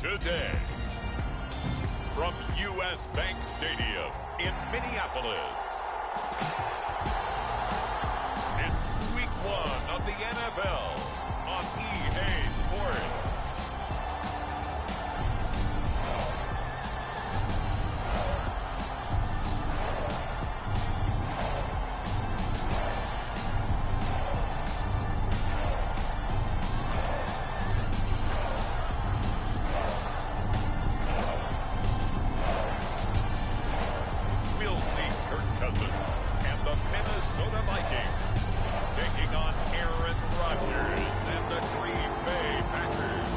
today. From U.S. Bank Stadium in Minneapolis, it's Week 1 of the NFL on EA Sports. We'll see Kirk Cousins and the Minnesota Vikings taking on Aaron Rodgers and the Green Bay Packers.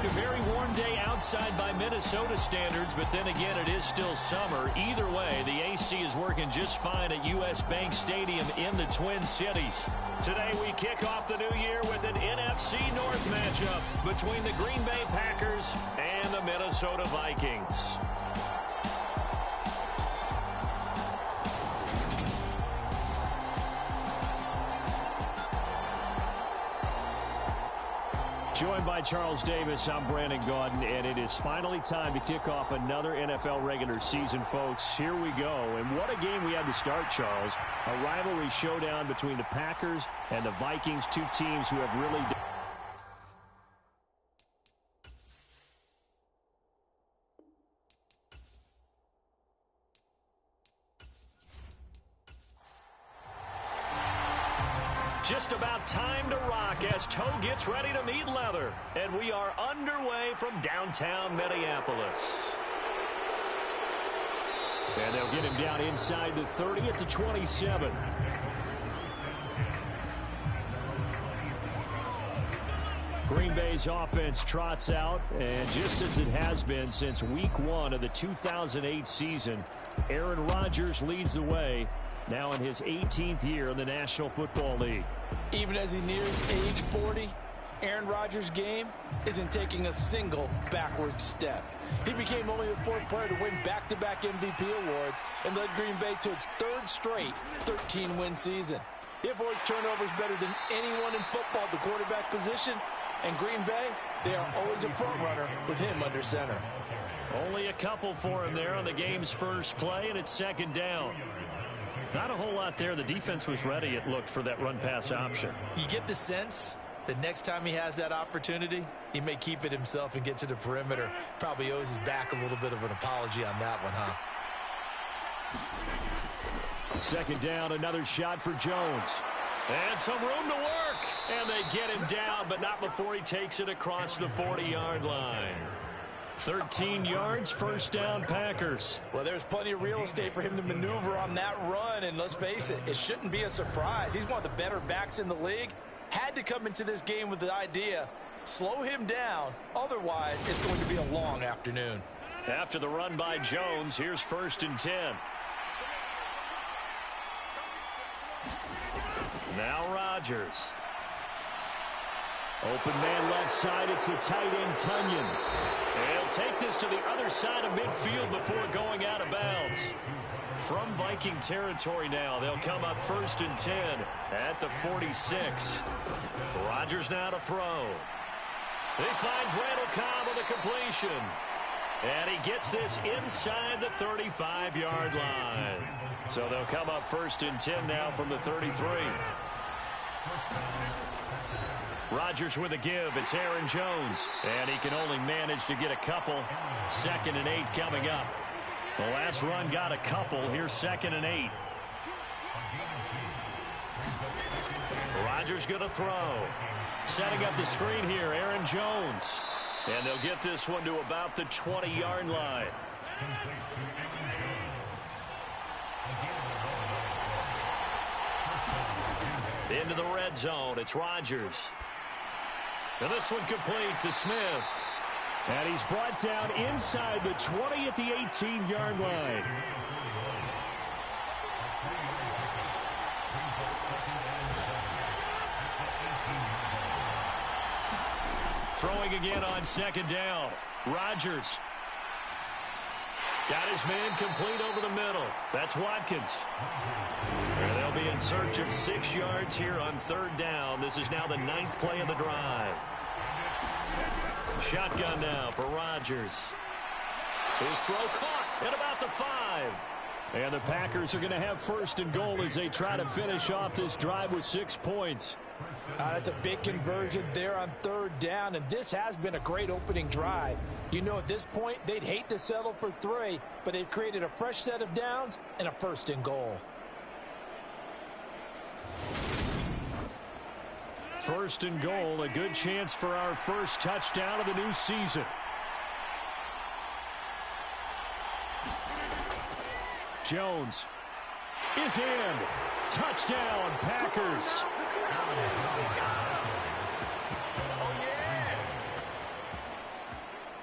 A very warm day outside by Minnesota standards, but then again, it is still summer. Either way, the AC is working just fine at U.S. Bank Stadium in the Twin Cities. Today, we kick off the new year with an NFC North matchup between the Green Bay Packers and the Minnesota Vikings. Joined by Charles Davis, I'm Brandon Gaudin, and it is finally time to kick off another NFL regular season, folks. Here we go, and what a game we had to start, Charles. A rivalry showdown between the Packers and the Vikings, two teams who have really... Just about time to rock as Toe gets ready to meet leather. And we are underway from downtown Minneapolis. And they'll get him down inside the 30 at the 27. Green Bay's offense trots out, and just as it has been since Week 1 of the 2008 season, Aaron Rodgers leads the way, now in his 18th year in the National Football League. Even as he nears age 40, Aaron Rodgers' game isn't taking a single backward step. He became only the fourth player to win back-to-back MVP awards and led Green Bay to its third straight 13-win season. He avoids turnovers better than anyone in football at the quarterback position. And Green Bay, they are always a front runner with him under center. Only a couple for him there on the game's first play, and it's second down. Not a whole lot there. The defense was ready, it looked, for that run-pass option. You get the sense that next time he has that opportunity, he may keep it himself and get to the perimeter. Probably owes his back a little bit of an apology on that one, huh? Second down, another shot for Jones. And some room to work. And they get him down, but not before he takes it across the 40-yard line. 13 yards, first down, Packers. Well, there's plenty of real estate for him to maneuver on that run, and let's face it, it shouldn't be a surprise. He's one of the better backs in the league. Had to come into this game with the idea, slow him down, otherwise it's going to be a long afternoon. After the run by Jones, here's first and 10. Now Rodgers. Open man left side, it's the tight end Tunyon. He'll take this to the other side of midfield before going out of bounds. From Viking territory now, they'll come up first and 10 at the 46. Rodgers now to throw. He finds Randall Cobb on the completion. And he gets this inside the 35-yard line. So they'll come up first and 10 now from the 33. Rodgers with a give. It's Aaron Jones. And he can only manage to get a couple. Second and 8 coming up. The last run got a couple. Here's second and 8. Rodgers going to throw. Setting up the screen here, Aaron Jones. And they'll get this one to about the 20-yard line. Into the red zone, it's Rodgers. And this one complete to Smith. And he's brought down inside the 20 at the 18-yard line. Throwing again on second down. Rodgers. Got his man complete over the middle. That's Watkins. And they'll be in search of 6 yards here on third down. This is now the 9th play of the drive. Shotgun now for Rodgers. His throw caught at about the 5. And the Packers are going to have first and goal as they try to finish off this drive with 6 points. That's a big conversion there on third down, and this has been a great opening drive. You know, at this point, they'd hate to settle for 3, but they've created a fresh set of downs and a first and goal. First and goal, a good chance for our first touchdown of the new season. Jones is in. Touchdown, Packers.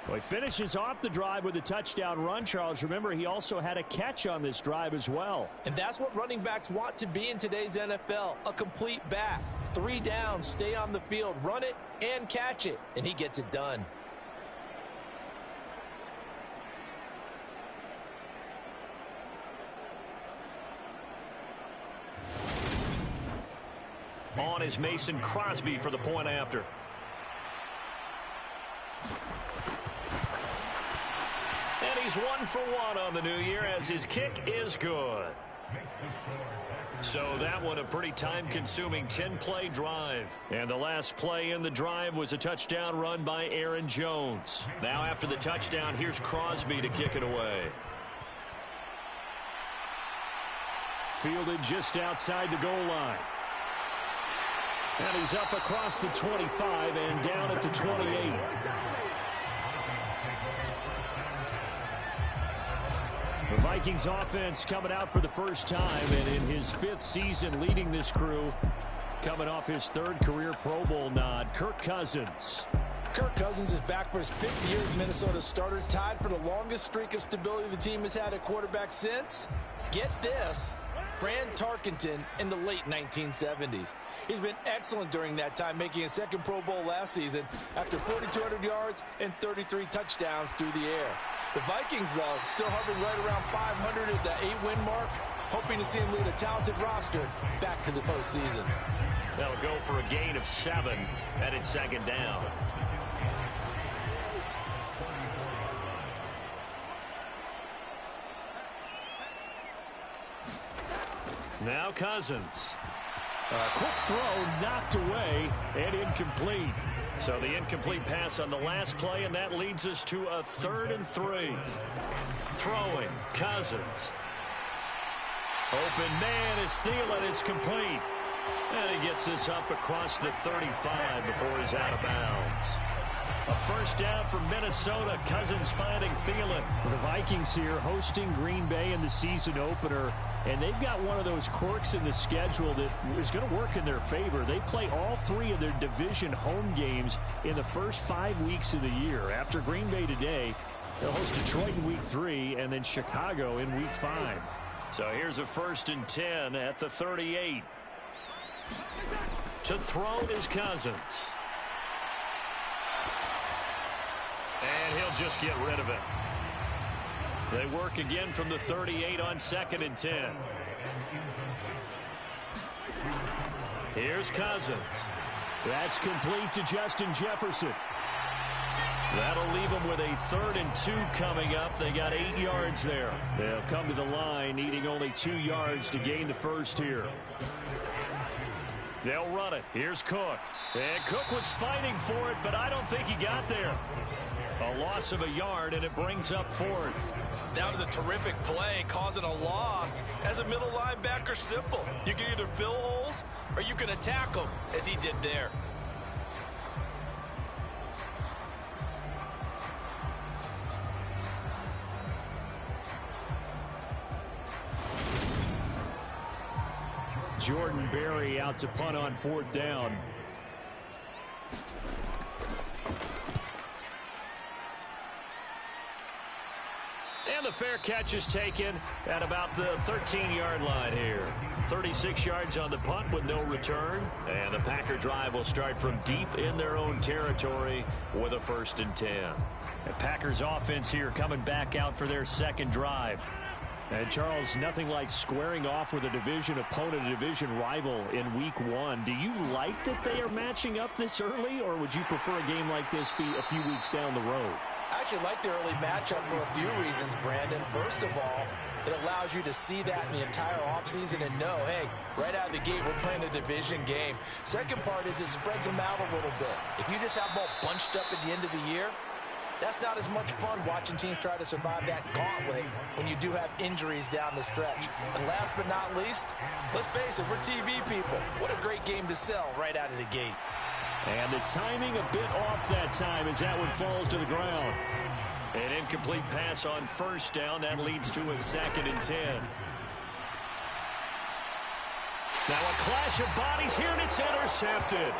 Well, he finishes off the drive with a touchdown run, Charles. Remember, he also had a catch on this drive as well. And that's what running backs want to be in today's NFL, a complete back. 3 downs, stay on the field, run it, and catch it. And he gets it done. On is Mason Crosby for the point after. And he's 1 for 1 on the new year as his kick is good. So that one a pretty time-consuming 10-play drive. And the last play in the drive was a touchdown run by Aaron Jones. Now after the touchdown, here's Crosby to kick it away. Fielded just outside the goal line. And he's up across the 25 and down at the 28. The Vikings offense coming out for the first time, and in his 5th season leading this crew, coming off his 3rd career Pro Bowl nod, Kirk Cousins. Kirk Cousins is back for his 5th year as Minnesota starter, tied for the longest streak of stability the team has had at quarterback since, get this, Fran Tarkenton in the late 1970s. He's been excellent during that time, making a 2nd Pro Bowl last season after 4,200 yards and 33 touchdowns through the air. The Vikings, though, still hovering right around 500 at the 8-win mark, hoping to see him lead a talented roster back to the postseason. They'll go for a gain of 7 at its 2nd down. Now Cousins. A quick throw knocked away and incomplete. So the incomplete pass on the last play, and that leads us to a 3rd and 3. Throwing, Cousins. Open man is Thielen. It's complete. And he gets this up across the 35 before he's out of bounds. A first down for Minnesota. Cousins finding Thielen. The Vikings here hosting Green Bay in the season opener. And they've got one of those quirks in the schedule that is going to work in their favor. They play all 3 of their division home games in the first 5 weeks of the year. After Green Bay today, they'll host Detroit in week 3 and then Chicago in week 5. So here's a 1st and 10 at the 38. To throw is Cousins. And he'll just get rid of it. They work again from the 38 on 2nd and 10. Here's Cousins. That's complete to Justin Jefferson. That'll leave them with a 3rd and 2 coming up. They got 8 yards there. They'll come to the line needing only 2 yards to gain the first here. They'll run it. Here's Cook. And Cook was fighting for it, but I don't think he got there. A loss of a yard, and it brings up 4th. That was a terrific play, causing a loss. As a middle linebacker, simple. You can either fill holes or you can attack them, as he did there. Jordan Berry out to punt on 4th down. And the fair catch is taken at about the 13-yard line here. 36 yards on the punt with no return. And the Packer drive will start from deep in their own territory with a 1st and 10. The Packers offense here coming back out for their 2nd drive. And, Charles, nothing like squaring off with a division opponent, a division rival in Week 1. Do you like that they are matching up this early, or would you prefer a game like this be a few weeks down the road? I actually like the early matchup for a few reasons, Brandon. First of all, it allows you to see that in the entire offseason and know, hey, right out of the gate, we're playing a division game. Second part is it spreads them out a little bit. If you just have them all bunched up at the end of the year, that's not as much fun watching teams try to survive that gauntlet when you do have injuries down the stretch. And last but not least, let's face it, we're TV people. What a great game to sell right out of the gate. And the timing a bit off that time as that one falls to the ground. An incomplete pass on first down. That leads to a 2nd and 10. Now a clash of bodies here, and it's intercepted.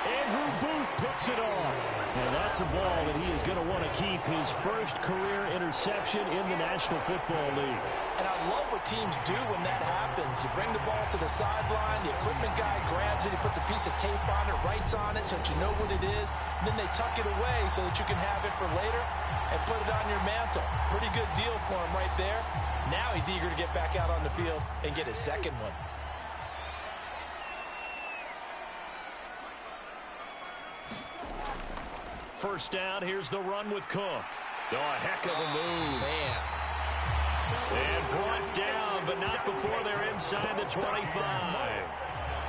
Andrew Booth picks it off. And that's a ball that he is going to want to keep, his first career interception in the National Football League. And I love what teams do when that happens. You bring the ball to the sideline, the equipment guy grabs it, he puts a piece of tape on it, writes on it so that you know what it is, and then they tuck it away so that you can have it for later and put it on your mantle. Pretty good deal for him right there. Now he's eager to get back out on the field and get his second one. First down, here's the run with Cook. Oh, a heck of a move. Man. And brought down, but not before they're inside the 25.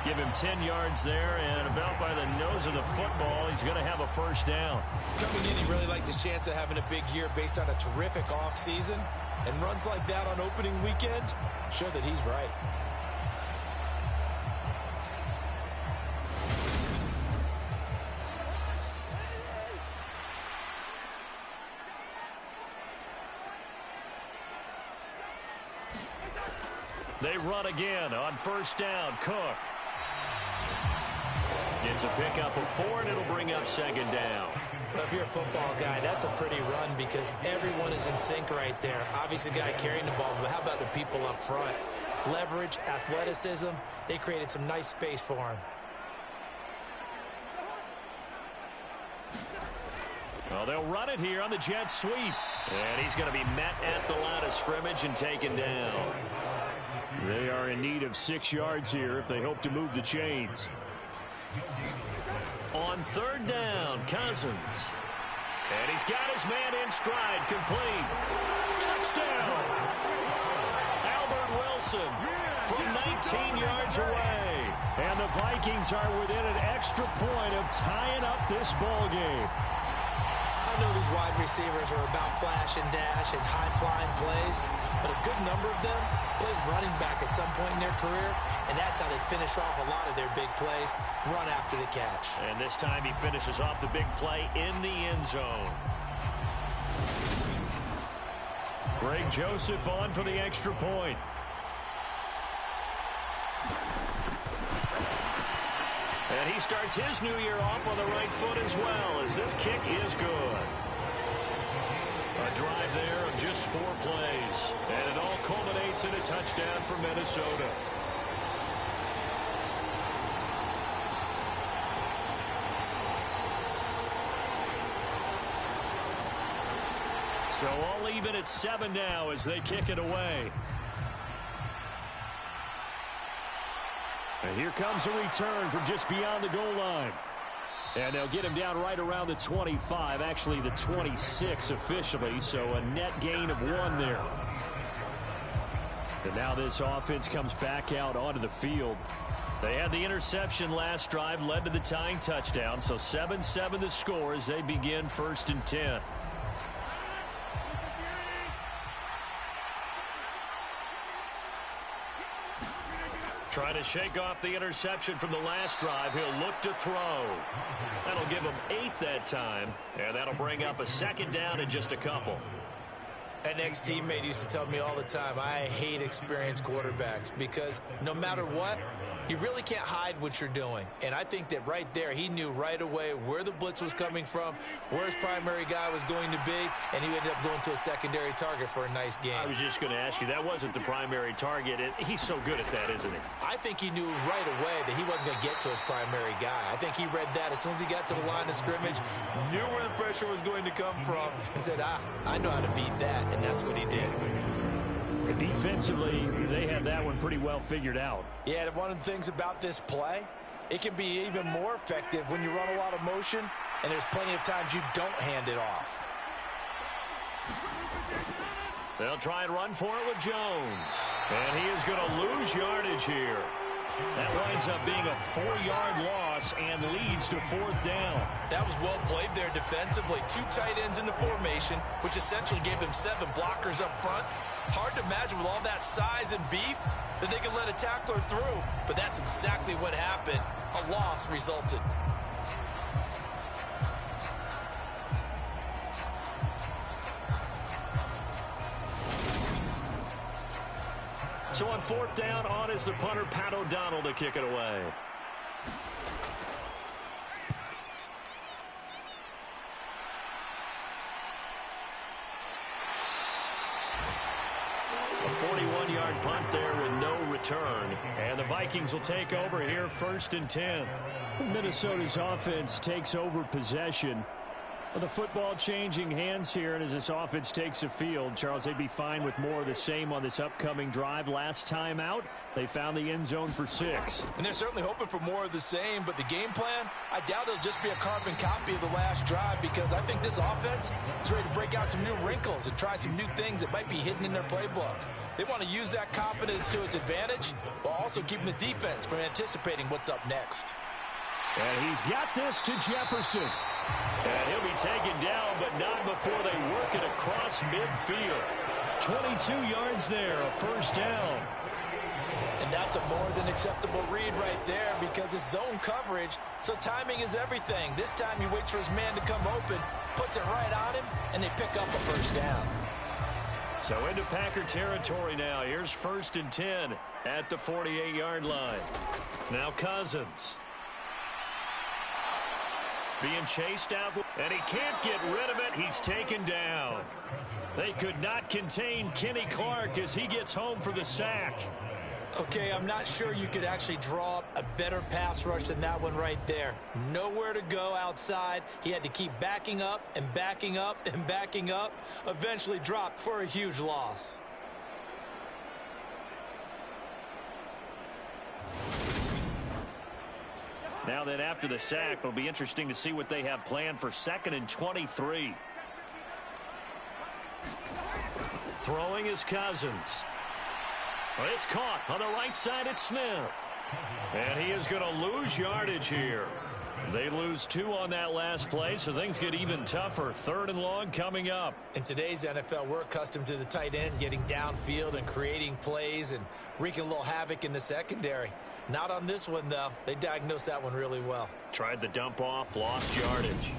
Give him 10 yards there, and about by the nose of the football, he's going to have a first down. Coming in, he really liked his chance of having a big year based on a terrific offseason. And runs like that on opening weekend show that he's right. They run again on first down. Cook gets a pickup of 4, and it'll bring up 2nd down. Well, if you're a football guy, that's a pretty run because everyone is in sync right there. Obviously, the guy carrying the ball, but how about the people up front? Leverage, athleticism, they created some nice space for him. Well, they'll run it here on the jet sweep. And he's going to be met at the line of scrimmage and taken down. They are in need of 6 yards here if they hope to move the chains. On third down, Cousins. And he's got his man in stride, complete. Touchdown! Albert Wilson from 19 yards away. And the Vikings are within an extra point of tying up this ball game. I know these wide receivers are about flash and dash and high-flying plays, but a good number of them played running back at some point in their career, and that's how they finish off a lot of their big plays, run after the catch. And this time he finishes off the big play in the end zone. Greg Joseph on for the extra point. And he starts his new year off on the right foot as well, as this kick is good. A drive there of just 4 plays. And it all culminates in a touchdown for Minnesota. So all even at 7 now as they kick it away. And here comes a return from just beyond the goal line. And they'll get him down right around the 25, actually the 26 officially, so a net gain of 1 there. And now this offense comes back out onto the field. They had the interception last drive, led to the tying touchdown, so 7-7 the score as they begin 1st and 10. Trying to shake off the interception from the last drive. He'll look to throw. That'll give him 8 that time. And that'll bring up a 2nd down in just a couple. An ex-teammate used to tell me all the time, I hate experienced quarterbacks because no matter what, you really can't hide what you're doing. And I think that right there, he knew right away where the blitz was coming from, where his primary guy was going to be, and he ended up going to a secondary target for a nice game. I was just going to ask you, that wasn't the primary target. He's so good at that, isn't he? I think he knew right away that he wasn't going to get to his primary guy. I think he read that as soon as he got to the line of scrimmage, knew where the pressure was going to come from, and said, I know how to beat that, and that's what he did. Defensively, they had that one pretty well figured out. Yeah, and one of the things about this play, it can be even more effective when you run a lot of motion, and there's plenty of times you don't hand it off. They'll try and run for it with Jones. And he is going to lose yardage here. That winds up being a 4-yard loss and leads to 4th down. That was well played there defensively. 2 tight ends in the formation, which essentially gave them 7 blockers up front. Hard to imagine with all that size and beef that they could let a tackler through. But that's exactly what happened. A loss resulted. So on 4th down, on is the punter, Pat O'Donnell, to kick it away. A 41-yard punt there with no return. And the Vikings will take over here 1st and 10. Minnesota's offense takes over possession. Well, the football changing hands here, and as this offense takes the field, Charles, they'd be fine with more of the same on this upcoming drive. Last time out, they found the end zone for 6. And they're certainly hoping for more of the same, but the game plan, I doubt it'll just be a carbon copy of the last drive, because I think this offense is ready to break out some new wrinkles and try some new things that might be hidden in their playbook. They want to use that confidence to its advantage, while also keeping the defense from anticipating what's up next. And he's got this to Jefferson. And he'll be taken down, but not before they work it across midfield. 22 yards there, a 1st down. And that's a more than acceptable read right there, because it's zone coverage, so timing is everything. This time he waits for his man to come open, puts it right on him, and they pick up a 1st down. So into Packer territory now. Here's 1st and 10 at the 48-yard line. Now Cousins. Being chased out, and he can't get rid of it. He's taken down. They could not contain Kenny Clark as he gets home for the sack. Okay, I'm not sure you could actually draw up a better pass rush than that one right there. Nowhere to go outside. He had to keep backing up and backing up and backing up. Eventually dropped for a huge loss. Now then, after the sack, it'll be interesting to see what they have planned for 2nd and 23. Throwing is Cousins. Well, it's caught on the right side at Smith. And he is going to lose yardage here. They lose 2 on that last play, so things get even tougher. 3rd and long coming up. In today's NFL, we're accustomed to the tight end getting downfield and creating plays and wreaking a little havoc in the secondary. Not on this one, though. They diagnosed that one really well. Tried the dump off, lost yardage.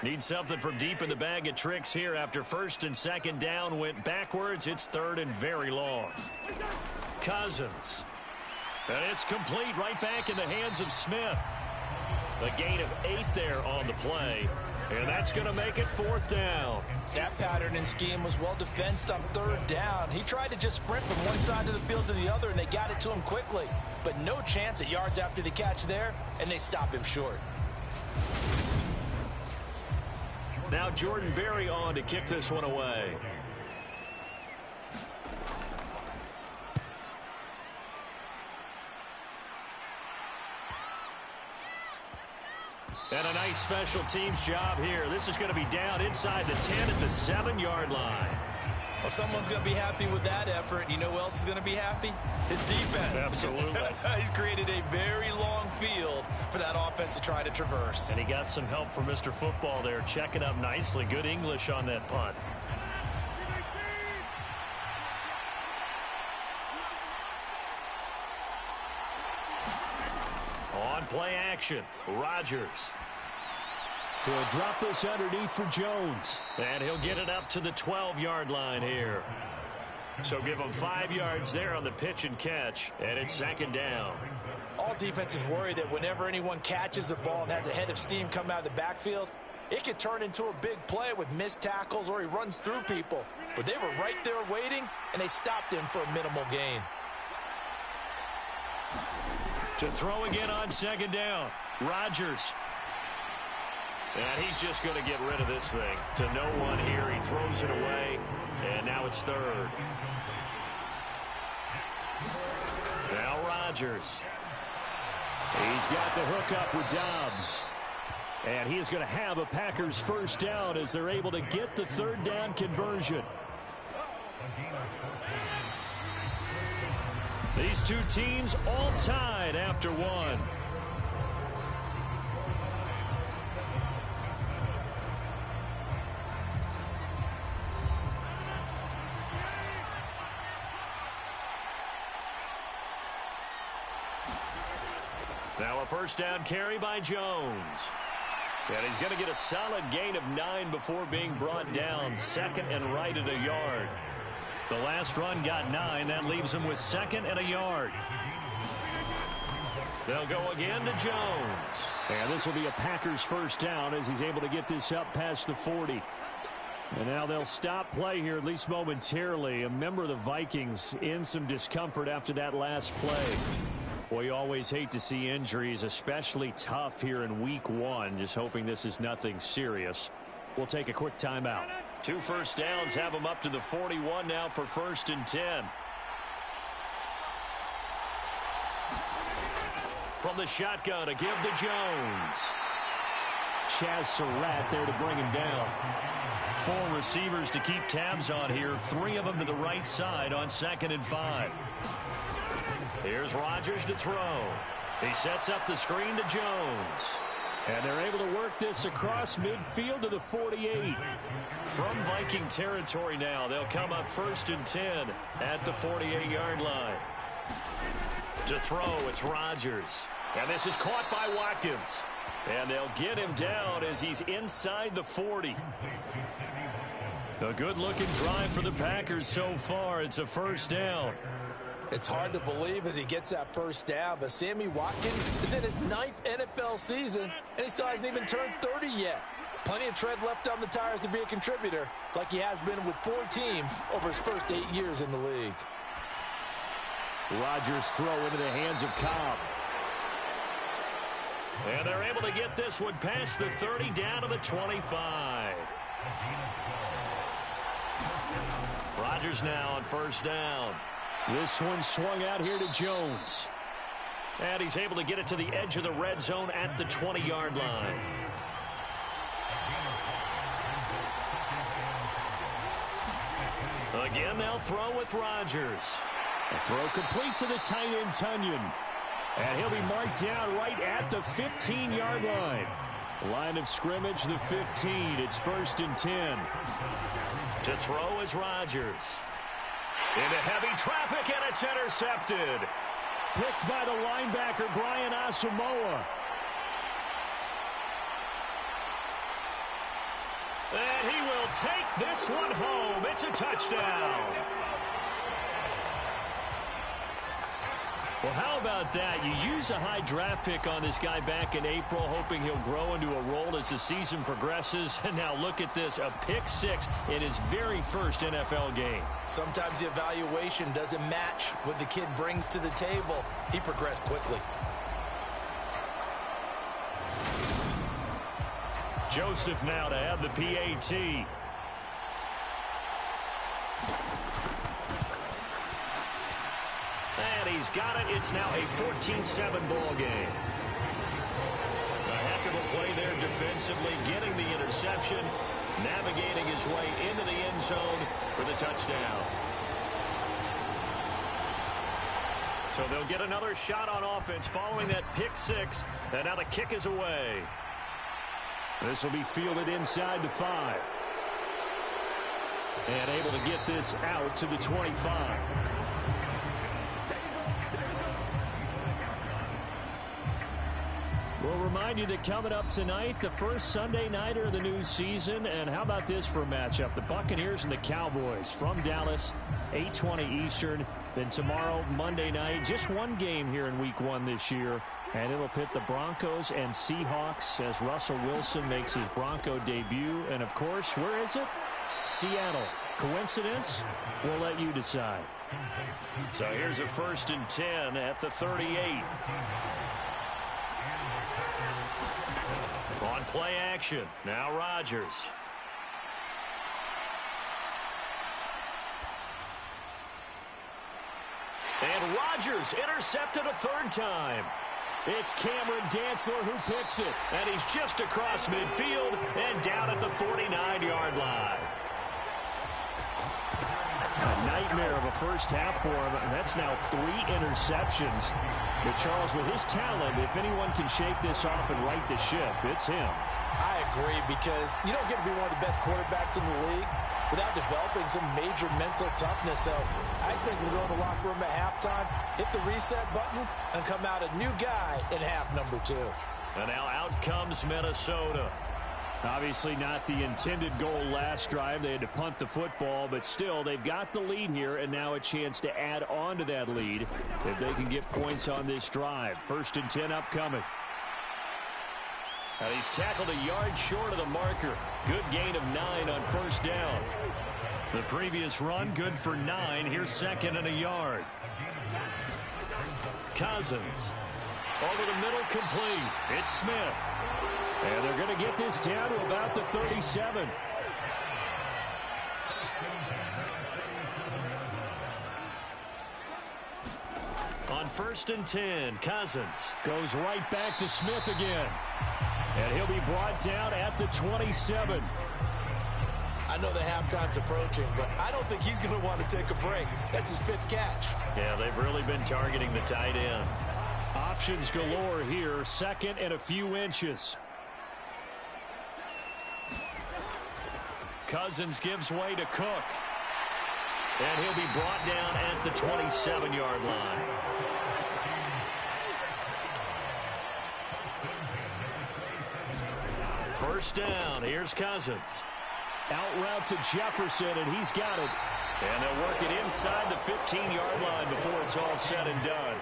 Need something from deep in the bag of tricks here after 1st and 2nd down. Went backwards. It's 3rd and very long. Cousins. And it's complete right back in the hands of Smith. The gain of 8 there on the play. And that's going to make it 4th down. That pattern and scheme was well defensed on 3rd down. He tried to just sprint from one side of the field to the other, and they got it to him quickly. But no chance at yards after the catch there, and they stopped him short. Now Jordan Berry on to kick this one away. And a nice special teams job here. This is going to be down inside the 10 at the 7-yard line. Well, someone's going to be happy with that effort. You know who else is going to be happy? His defense. Absolutely. He's created a very long field for that offense to try to traverse. And he got some help from Mr. Football there, checking up nicely. Good English on that punt. On play action, Rodgers. He'll drop this underneath for Jones. And he'll get it up to the 12-yard line here. So give him 5 yards there on the pitch and catch. And it's 2nd down. All defenses worry that whenever anyone catches the ball and has a head of steam come out of the backfield, it could turn into a big play with missed tackles or he runs through people. But they were right there waiting, and they stopped him for a minimal gain. To throw again on 2nd down, Rodgers. And he's just going to get rid of this thing. To no one here. He throws it away. And now it's third. Now Rodgers. He's got the hook up with Dobbs. And he is going to have a Packers first down as they're able to get the third down conversion. These two teams all tied after one. Now a first down carry by Jones. And he's going to get a solid gain of 9 before being brought down. Second and right at a yard. The last run got 9. That leaves him with second and a yard. They'll go again to Jones. And this will be a Packers first down as he's able to get this up past the 40. And now they'll stop play here, at least momentarily. A member of the Vikings in some discomfort after that last play. Well, you always hate to see injuries, especially tough here in week 1. Just hoping this is nothing serious. We'll take a quick timeout. 2 first downs have them up to the 41 now for first and 10. From the shotgun, a give to Jones. Chaz Surratt there to bring him down. 4 receivers to keep tabs on here. 3 of them to the right side on 2nd and 5. Here's Rodgers to throw. He sets up the screen to Jones. And they're able to work this across midfield to the 48. From Viking territory now, they'll come up first and 10 at the 48-yard line. To throw, it's Rodgers. And this is caught by Watkins. And they'll get him down as he's inside the 40. A good-looking drive for the Packers so far. It's a first down. It's hard to believe as he gets that first down, but Sammy Watkins is in his 9th NFL season, and he still hasn't even turned 30 yet. Plenty of tread left on the tires to be a contributor, like he has been with 4 teams over his first 8 years in the league. Rodgers throw into the hands of Cobb. And they're able to get this one past the 30 down to the 25. Rodgers now on first down. This one swung out here to Jones. And he's able to get it to the edge of the red zone at the 20-yard line. Again, they'll throw with Rodgers. A throw complete to the tight end, Tunyon. And he'll be marked down right at the 15-yard line. Line of scrimmage, the 15. It's first and 10. To throw is Rodgers. Into heavy traffic, and it's intercepted. Picked by the linebacker, Brian Asamoah. And he will take this one home. It's a touchdown. Well, how about that? You use a high draft pick on this guy back in April, hoping he'll grow into a role as the season progresses. And now look at this, a pick 6 in his very first NFL game. Sometimes the evaluation doesn't match what the kid brings to the table. He progressed quickly. Joseph now to have the PAT. And he's got it. It's now a 14-7 ball game. A heck of a play there defensively, getting the interception, navigating his way into the end zone for the touchdown. So they'll get another shot on offense following that pick 6, and now the kick is away. This will be fielded inside the 5. And able to get this out to the 25. We'll remind you that coming up tonight, the first Sunday nighter of the new season. And how about this for a matchup? The Buccaneers and the Cowboys from Dallas, 8:20 Eastern. Then tomorrow, Monday night, just one game here in week 1 this year. And it'll pit the Broncos and Seahawks as Russell Wilson makes his Bronco debut. And, of course, where is it? Seattle. Coincidence? We'll let you decide. So here's a first and 10 at the 38. On Play action. Now Rodgers. And Rodgers intercepted a third time. It's Cameron Dantzler who picks it. And he's just across midfield and down at the 49-yard line. A nightmare of a first half for him. And that's now 3 interceptions. But Charles, with his talent, if anyone can shake this off and right the ship, it's him. I agree, because you don't get to be one of the best quarterbacks in the league without developing some major mental toughness. So I expect him to go in the locker room at halftime, hit the reset button, and come out a new guy in half number 2. And now out comes Minnesota. Obviously not the intended goal last drive. They had to punt the football, but still, they've got the lead here, and now a chance to add on to that lead if they can get points on this drive. 1st and 10 upcoming. And he's tackled a yard short of the marker. Good gain of 9 on first down. The previous run, good for 9. Here's 2nd and a yard. Cousins. Over the middle, complete. It's Smith. And they're going to get this down to about the 37. On 1st and 10, Cousins. Goes right back to Smith again. And he'll be brought down at the 27. I know the halftime's approaching, but I don't think he's going to want to take a break. That's his 5th catch. Yeah, they've really been targeting the tight end. Options galore here. 2nd and a few inches. Cousins gives way to Cook. And he'll be brought down at the 27-yard line. First down. Here's Cousins. Out route to Jefferson, and he's got it. And they'll work it inside the 15-yard line before it's all said and done.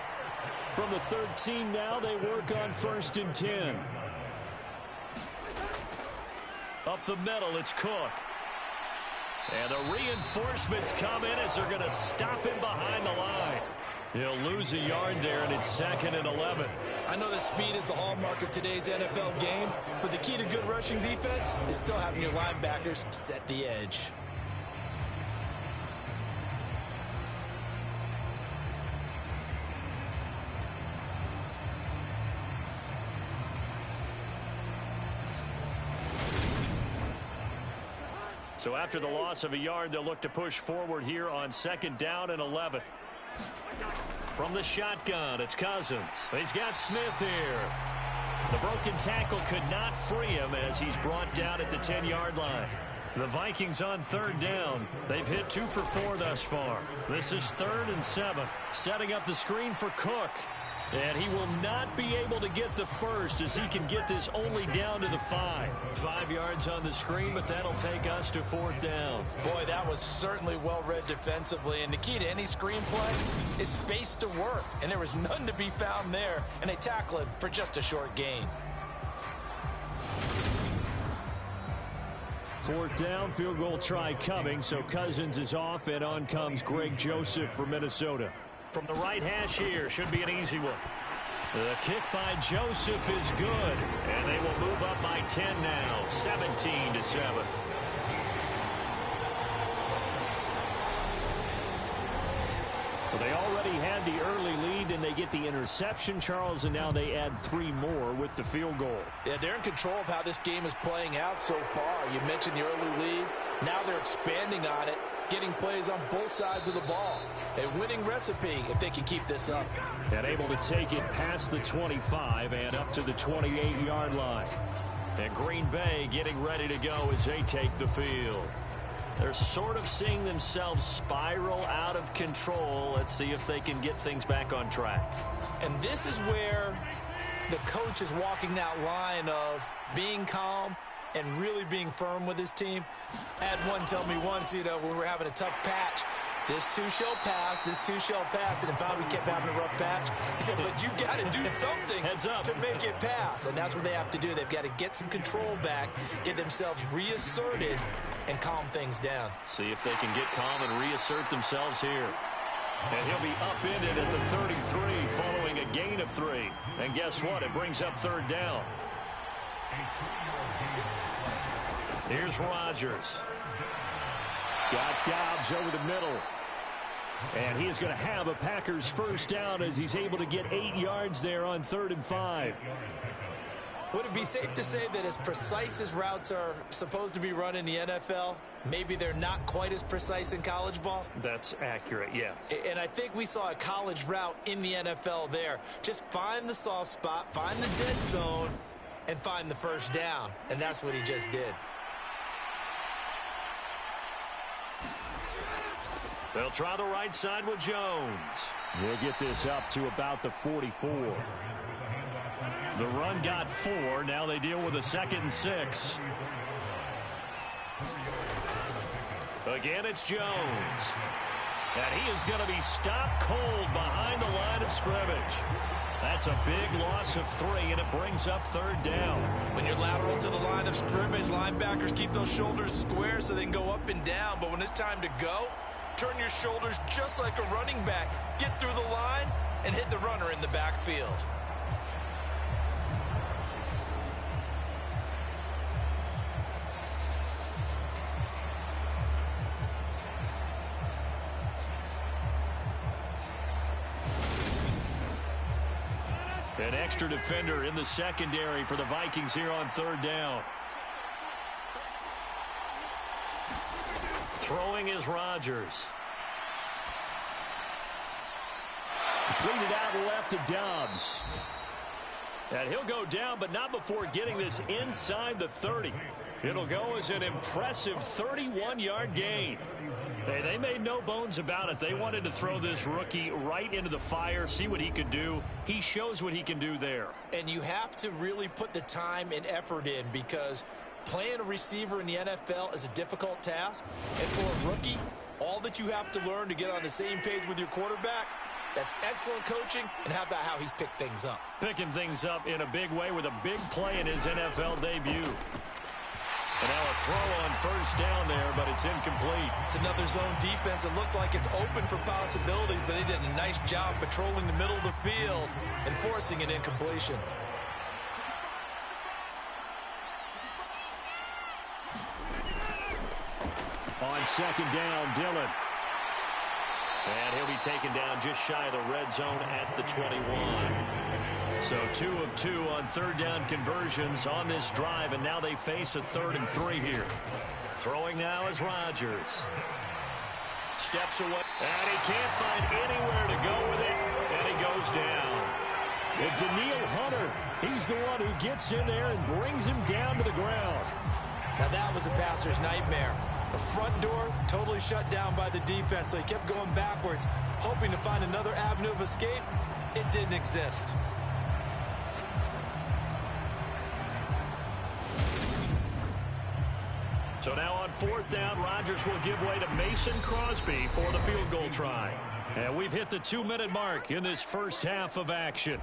From the 13 now, they work on 1st and 10. Up the middle, it's Cook. And the reinforcements come in as they're going to stop him behind the line. He'll lose a yard there, and it's 2nd and 11. I know that speed is the hallmark of today's NFL game, but the key to good rushing defense is still having your linebackers set the edge. So after the loss of a yard, they'll look to push forward here on 2nd down and 11. From the shotgun, it's Cousins. He's got Smith here. The broken tackle could not free him as he's brought down at the 10-yard line. The Vikings on 3rd down. They've hit 2 for 4 thus far. This is 3rd and 7. Setting up the screen for Cook. And he will not be able to get the first as he can get this only down to the 5. 5 yards on the screen, but that'll take us to 4th down. Boy, that was certainly well read defensively. And the key to any screenplay is space to work. And there was none to be found there. And they tackle it for just a short gain. 4th down, field goal try coming. So Cousins is off, and on comes Greg Joseph for Minnesota. From the right hash here, should be an easy one. The kick by Joseph is good, and they will move up by 10 now, 17-7. Well, they already had the early lead, and they get the interception, Charles, and now they add 3 more with the field goal. Yeah, they're in control of how this game is playing out so far. You mentioned the early lead. Now they're expanding on it, getting plays on both sides of the ball. A winning recipe if they can keep this up. And able to take it past the 25 and up to the 28-yard line. And Green Bay getting ready to go as they take the field. They're sort of seeing themselves spiral out of control. Let's see if they can get things back on track. And this is where the coach is walking that line of being calm and really being firm with his team. I had one tell me once, when we were having a tough patch, this too shall pass, this too shall pass. And in fact, we kept having a rough patch. He said, but you got to do something to make it pass. And that's what they have to do. They've got to get some control back, get themselves reasserted, and calm things down. See if they can get calm and reassert themselves here. And he'll be upended at the 33 following a gain of 3. And guess what? It brings up 3rd down. Here's Rodgers. Got Dobbs over the middle. And he is going to have a Packers first down as he's able to get 8 yards there on 3rd and 5. Would it be safe to say that as precise as routes are supposed to be run in the NFL, maybe they're not quite as precise in college ball? That's accurate, yeah. And I think we saw a college route in the NFL there. Just find the soft spot, find the dead zone, and find the first down. And that's what he just did. They'll try the right side with Jones. We'll get this up to about the 44. The run got 4. Now they deal with a 2nd and 6. Again, it's Jones. And he is going to be stopped cold behind the line of scrimmage. That's a big loss of 3, and it brings up 3rd down. When you're lateral to the line of scrimmage, linebackers keep those shoulders square so they can go up and down. But when it's time to go, turn your shoulders just like a running back. Get through the line and hit the runner in the backfield. An extra defender in the secondary for the Vikings here on 3rd down. Throwing is Rodgers. Completed out left to Dobbs. And he'll go down, but not before getting this inside the 30. It'll go as an impressive 31-yard gain. Hey, they made no bones about it. They wanted to throw this rookie right into the fire, see what he could do. He shows what he can do there. And you have to really put the time and effort in, because playing a receiver in the NFL is a difficult task. And for a rookie, all that you have to learn to get on the same page with your quarterback, that's excellent coaching. And how about how he's picked things up? Picking things up in a big way with a big play in his NFL debut. And now a throw on 1st down there, but it's incomplete. It's another zone defense. It looks like it's open for possibilities, but they did a nice job patrolling the middle of the field and forcing an incompletion. On 2nd down, Dillon. And he'll be taken down just shy of the red zone at the 21. So 2 of 2 on 3rd down conversions on this drive, and now they face a 3rd and 3 here. Throwing now is Rodgers. Steps away, and he can't find anywhere to go with it, and he goes down. And Daniil Hunter, he's the one who gets in there and brings him down to the ground. Now that was a passer's nightmare. The front door totally shut down by the defense, so he kept going backwards, hoping to find another avenue of escape. It didn't exist. So now on 4th down, Rodgers will give way to Mason Crosby for the field goal try. And we've hit the 2-minute mark in this first half of action.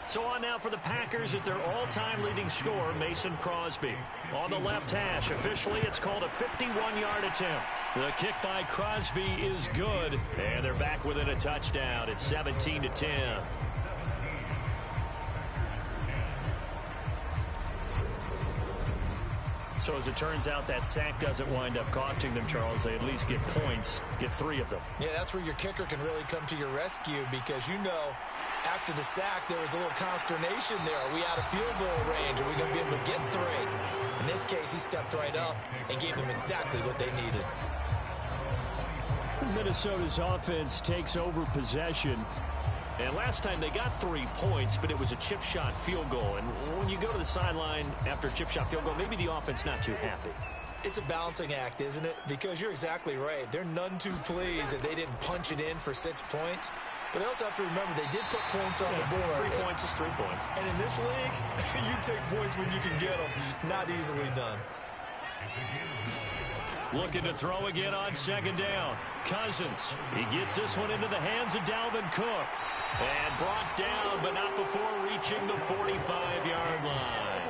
So on now for the Packers is their all-time leading scorer, Mason Crosby. On the left hash, officially it's called a 51-yard attempt. The kick by Crosby is good, and they're back within a touchdown. It's 17-10. So as it turns out, that sack doesn't wind up costing them, Charles. They at least get points, get 3 of them. Yeah, that's where your kicker can really come to your rescue, because you know after the sack there was a little consternation there. Are we out of field goal range? Are we going to be able to get 3? In this case, he stepped right up and gave them exactly what they needed. Minnesota's offense takes over possession. And last time they got 3 points, but it was a chip shot field goal. And when you go to the sideline after a chip shot field goal, maybe the offense not too happy. It's a balancing act, isn't it? Because you're exactly right. They're none too pleased that they didn't punch it in for 6 points. But they also have to remember they did put points on the board. 3 points is 3 points. And in this league, you take points when you can get them. Not easily done. Looking to throw again on 2nd down. Cousins. He gets this one into the hands of Dalvin Cook. And brought down, but not before reaching the 45-yard line.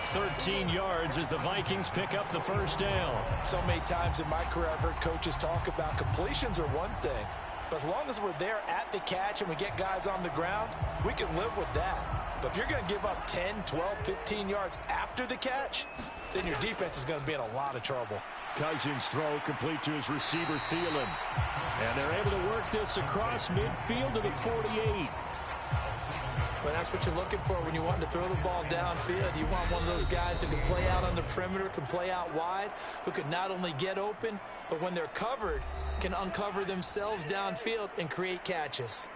13 yards as the Vikings pick up the first down. So many times in my career I've heard coaches talk about completions are one thing. But as long as we're there at the catch and we get guys on the ground, we can live with that. But if you're going to give up 10, 12, 15 yards after the catch, then your defense is going to be in a lot of trouble. Cousins' throw complete to his receiver, Thielen. And they're able to work this across midfield to the 48. But that's what you're looking for when you want to throw the ball downfield. You want one of those guys who can play out on the perimeter, can play out wide, who can not only get open, but when they're covered, can uncover themselves downfield and create catches.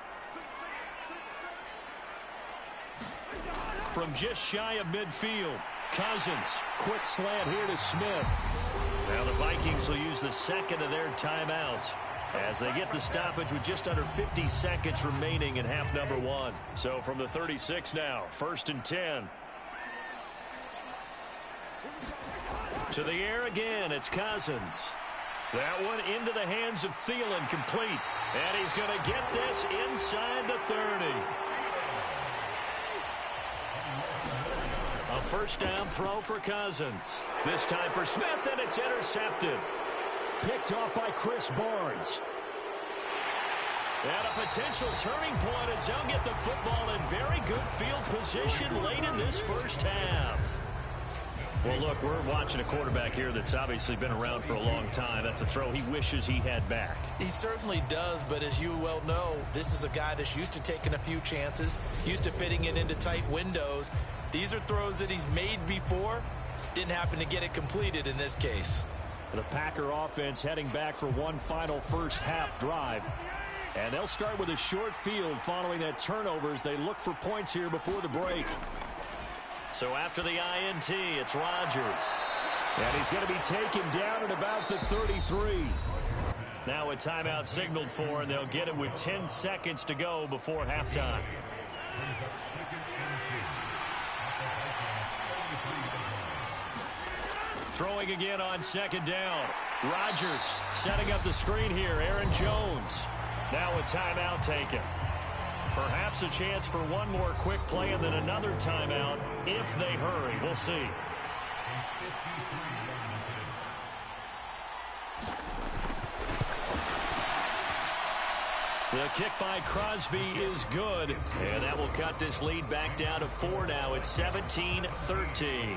From just shy of midfield, Cousins. Quick slant here to Smith. Now the Vikings will use the second of their timeouts as they get the stoppage with just under 50 seconds remaining in half number one. So from the 36 now, 1st and 10. To the air again, it's Cousins. That one into the hands of Thielen, complete. And he's going to get this inside the 30. A first down throw for Cousins. This time for Smith, and it's intercepted. Picked off by Chris Barnes. And a potential turning point as they'll get the football in very good field position late in this first half. Well, look, we're watching a quarterback here that's obviously been around for a long time. That's a throw he wishes he had back. He certainly does, but as you well know, this is a guy that's used to taking a few chances, used to fitting it into tight windows. These are throws that he's made before. Didn't happen to get it completed in this case. The Packer offense heading back for one final first half drive. And they'll start with a short field following that turnover as they look for points here before the break. So after the INT, it's Rodgers. And he's going to be taken down at about the 33. Now a timeout signaled for, and they'll get it with 10 seconds to go before halftime. Throwing again on second down. Rodgers setting up the screen here. Aaron Jones. Now a timeout taken. Perhaps a chance for one more quick play and then another timeout if they hurry. We'll see. The kick by Crosby is good, and that will cut this lead back down to 4 now. It's 17-13.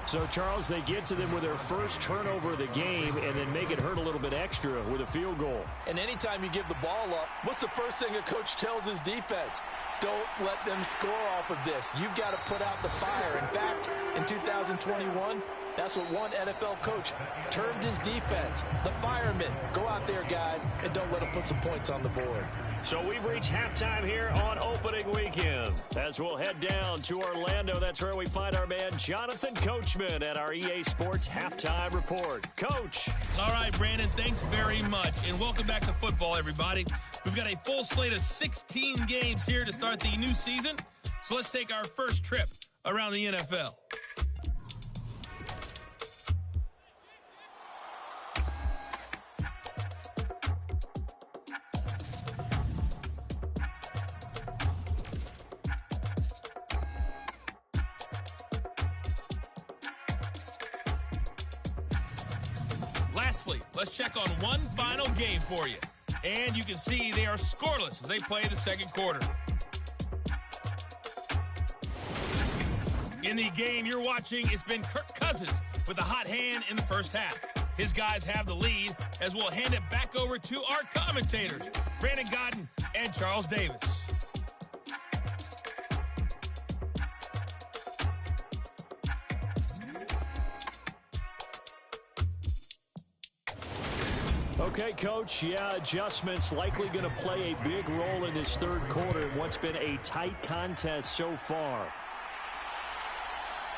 So, Charles, they get to them with their first turnover of the game and then make it hurt a little bit extra with a field goal. And anytime you give the ball up, what's the first thing a coach tells his defense? Don't let them score off of this. You've got to put out the fire. In fact, in 2021, that's what one NFL coach termed his defense. The firemen. Go out there, guys, and don't let them put some points on the board. So we've reached halftime here on opening weekend. As we'll head down to Orlando, that's where we find our man Jonathan Coachman at our EA Sports Halftime Report. Coach. All right, Brandon, thanks very much. And welcome back to football, everybody. We've got a full slate of 16 games here to start the new season. So let's take our first trip around the NFL. Lastly, let's check on one final game for you. And you can see they are scoreless as they play the second quarter. In the game you're watching, it's been Kirk Cousins with a hot hand in the first half. His guys have the lead as we'll hand it back over to our commentators, Brandon Godden and Charles Davis. Okay, Coach, adjustments likely going to play a big role in this third quarter in what's been a tight contest so far.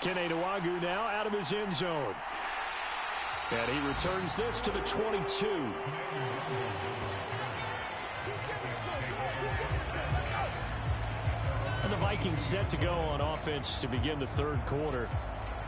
Kene Nwangwu now out of his end zone. And he returns this to the 22. And the Vikings set to go on offense to begin the third quarter.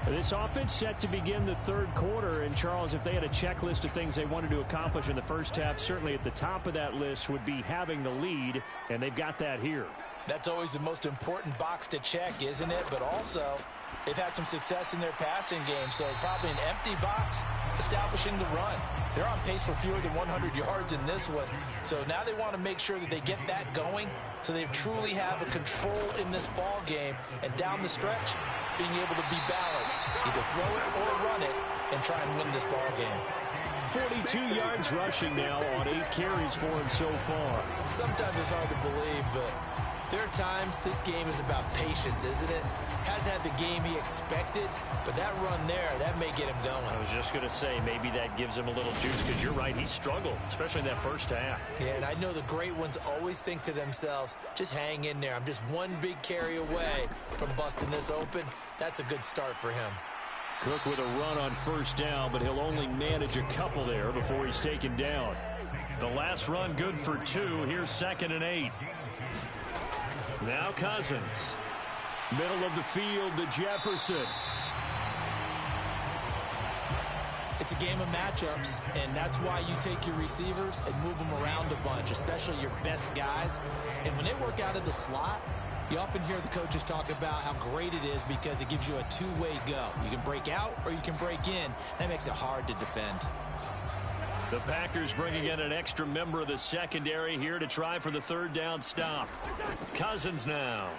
This offense set to begin the third quarter, and Charles, if they had a checklist of things they wanted to accomplish in the first half, certainly at the top of that list would be having the lead, and they've got that here. That's always the most important box to check, isn't it? But also, They've had some success in their passing game, so probably an empty box establishing the run. They're on pace for fewer than 100 yards in this one, so now they want to make sure that they get that going so they truly have a control in this ball game, and down the stretch, being able to be balanced, either throw it or run it, and try and win this ball game. 42 yards rushing now on 8 carries for him so far. Sometimes it's hard to believe, but there are times this game is about patience, isn't it? Has had the game he expected, but that run there, that may get him going. I was just going to say, maybe that gives him a little juice, because you're right, he struggled, especially in that first half. Yeah, and I know the great ones always think to themselves, just hang in there. I'm just one big carry away from busting this open. That's a good start for him. Cook with a run on first down, but he'll only manage a couple there before he's taken down. The last run good for 2. Here's 2nd and 8. Now Cousins. Middle of the field to Jefferson. It's a game of matchups, and that's why you take your receivers and move them around a bunch, especially your best guys. And when they work out of the slot, you often hear the coaches talk about how great it is because it gives you a two-way go. You can break out or you can break in. That makes it hard to defend. The Packers bringing in an extra member of the secondary here to try for the 3rd down stop. Cousins now.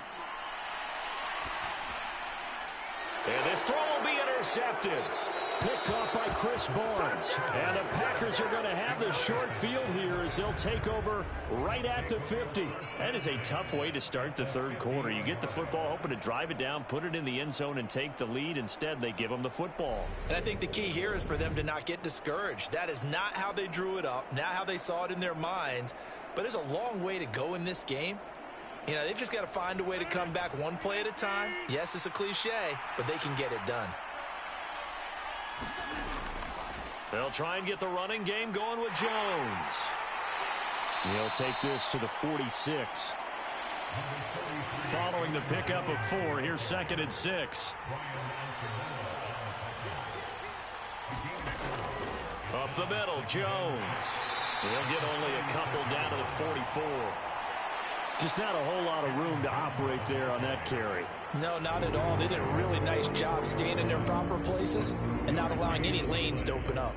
And this throw will be intercepted. Picked off by Chris Barnes. And the Packers are going to have the short field here as they'll take over right at the 50. That is a tough way to start the 3rd quarter. You get the football, hoping to drive it down, put it in the end zone, and take the lead. Instead, they give them the football. And I think the key here is for them to not get discouraged. That is not how they drew it up, not how they saw it in their minds. But there's a long way to go in this game. You know, they've just got to find a way to come back one play at a time. Yes, it's a cliche, but they can get it done. They'll try and get the running game going with Jones. He'll take this to the 46. Following the pickup of 4, here's 2nd and 6. Up the middle, Jones. He'll get only a couple down to the 44. Just not a whole lot of room to operate there on that carry. No, not at all. They did a really nice job staying in their proper places and not allowing any lanes to open up.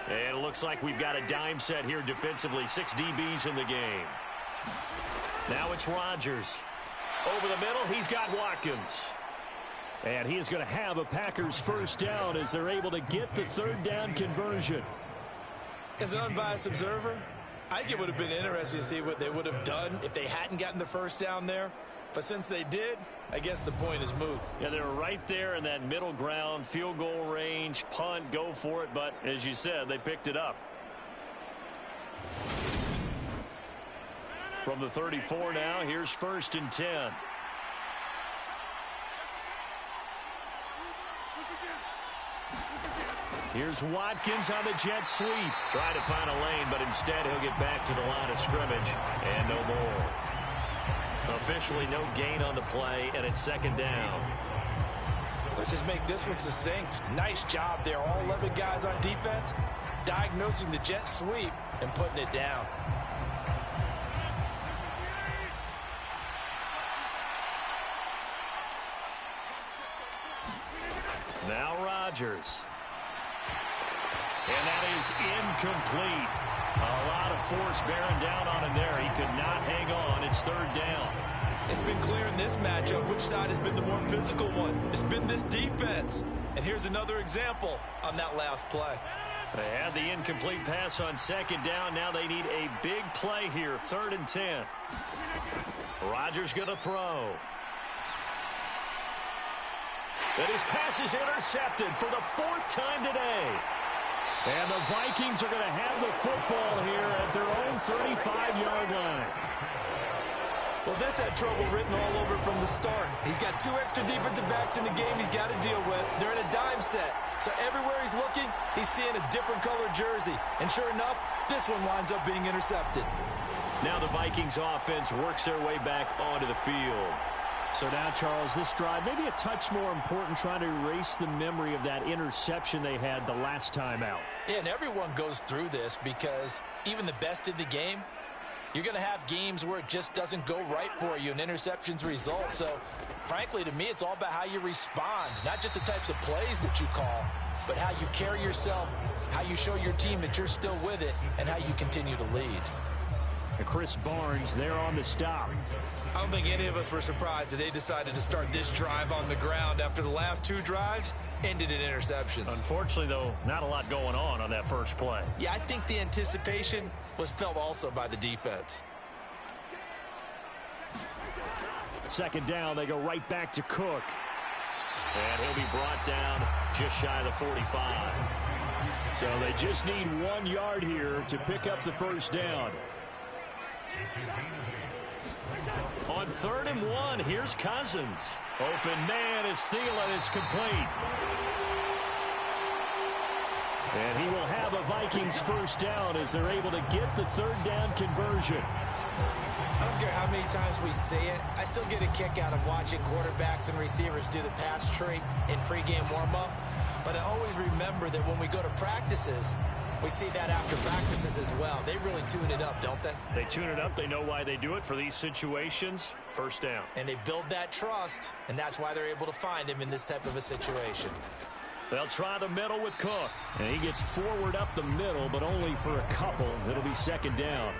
And it looks like we've got a dime set here defensively. 6 DBs in the game. Now it's Rodgers. Over the middle, he's got Watkins. And he is going to have a Packers 1st down as they're able to get the 3rd down conversion. As an unbiased observer, I think it would have been interesting to see what they would have done if they hadn't gotten the 1st down there. But since they did, I guess the point is moot. Yeah, they were right there in that middle ground, field goal range, punt, go for it. But as you said, they picked it up. From the 34 now, here's 1st and 10. Here's Watkins on the jet sweep. Trying to find a lane, but instead he'll get back to the line of scrimmage. And no more. Officially no gain on the play, and it's 2nd down. Let's just make this one succinct. Nice job there. All 11 guys on defense diagnosing the jet sweep and putting it down. Now Rodgers. And that is incomplete. A lot of force bearing down on him there. He could not hang on. It's 3rd down. It's been clear in this matchup which side has been the more physical one. It's been this defense. And here's another example on that last play. They had the incomplete pass on 2nd down. Now they need a big play here. 3rd and 10. Rodgers going to throw. And his pass is intercepted for the 4th time today. And the Vikings are going to have the football here at their own 35-yard line. Well, this had trouble written all over from the start. He's got 2 extra defensive backs in the game he's got to deal with. They're in a dime set. So everywhere he's looking, he's seeing a different colored jersey. And sure enough, this one winds up being intercepted. Now the Vikings offense works their way back onto the field. So now, Charles, this drive maybe a touch more important, trying to erase the memory of that interception they had the last time out. Yeah, and everyone goes through this because even the best in the game, You're going to have games where it just doesn't go right for you and interceptions result. So, frankly, to me, it's all about how you respond, not just the types of plays that you call, but how you carry yourself, how you show your team that you're still with it, and how you continue to lead. And Chris Barnes there on the stop. I don't think any of us were surprised that they decided to start this drive on the ground after the last 2 drives ended in interceptions. Unfortunately, though, not a lot going on that first play. Yeah, I think the anticipation was felt also by the defense. Second down, they go right back to Cook. And he'll be brought down just shy of the 45. So they just need 1 yard here to pick up the first down. On 3rd and 1, here's Cousins. Open man is Thielen. It's complete. And he will have a Vikings first down as they're able to get the 3rd down conversion. I don't care how many times we see it. I still get a kick out of watching quarterbacks and receivers do the pass tree in pregame warm-up. But I always remember that when we go to practices, we see that after practices as well. They really tune it up, don't they? They tune it up. They know why they do it for these situations. First down. And they build that trust, and that's why they're able to find him in this type of a situation. They'll try the middle with Cook. And he gets forward up the middle, but only for a couple. It'll be 2nd down.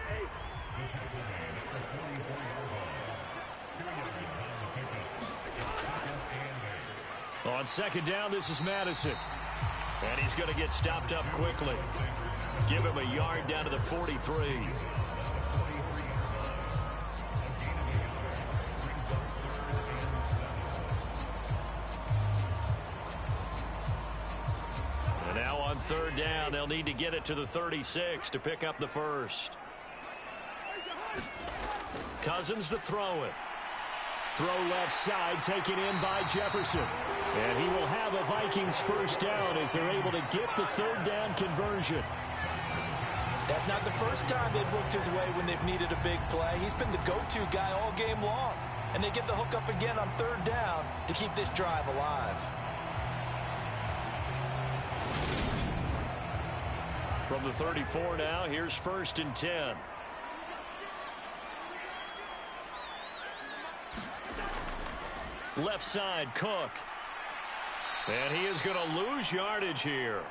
On 2nd down, this is Madison. And he's going to get stopped up quickly. Give him a yard down to the 43. And now on 3rd down, they'll need to get it to the 36 to pick up the first. Cousins to throw it. Throw left side, taken in by Jefferson. And he will have a Vikings first down as they're able to get the 3rd down conversion. That's not the first time they've looked his way when they've needed a big play. He's been the go-to guy all game long. And they get the hook up again on 3rd down to keep this drive alive. From the 34 now, here's 1st and 10. Left side, Cook. And he is going to lose yardage here.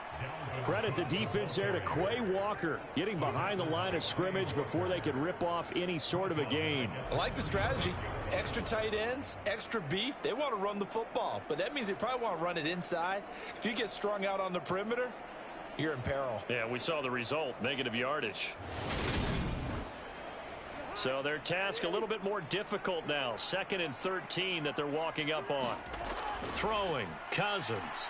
Credit the defense there to Quay Walker, getting behind the line of scrimmage before they could rip off any sort of a gain. I like the strategy. Extra tight ends, extra beef. They want to run the football, but that means they probably want to run it inside. If you get strung out on the perimeter, you're in peril. Yeah, we saw the result, negative yardage. So their task a little bit more difficult now. 2nd and 13 that they're walking up on. Throwing, Cousins.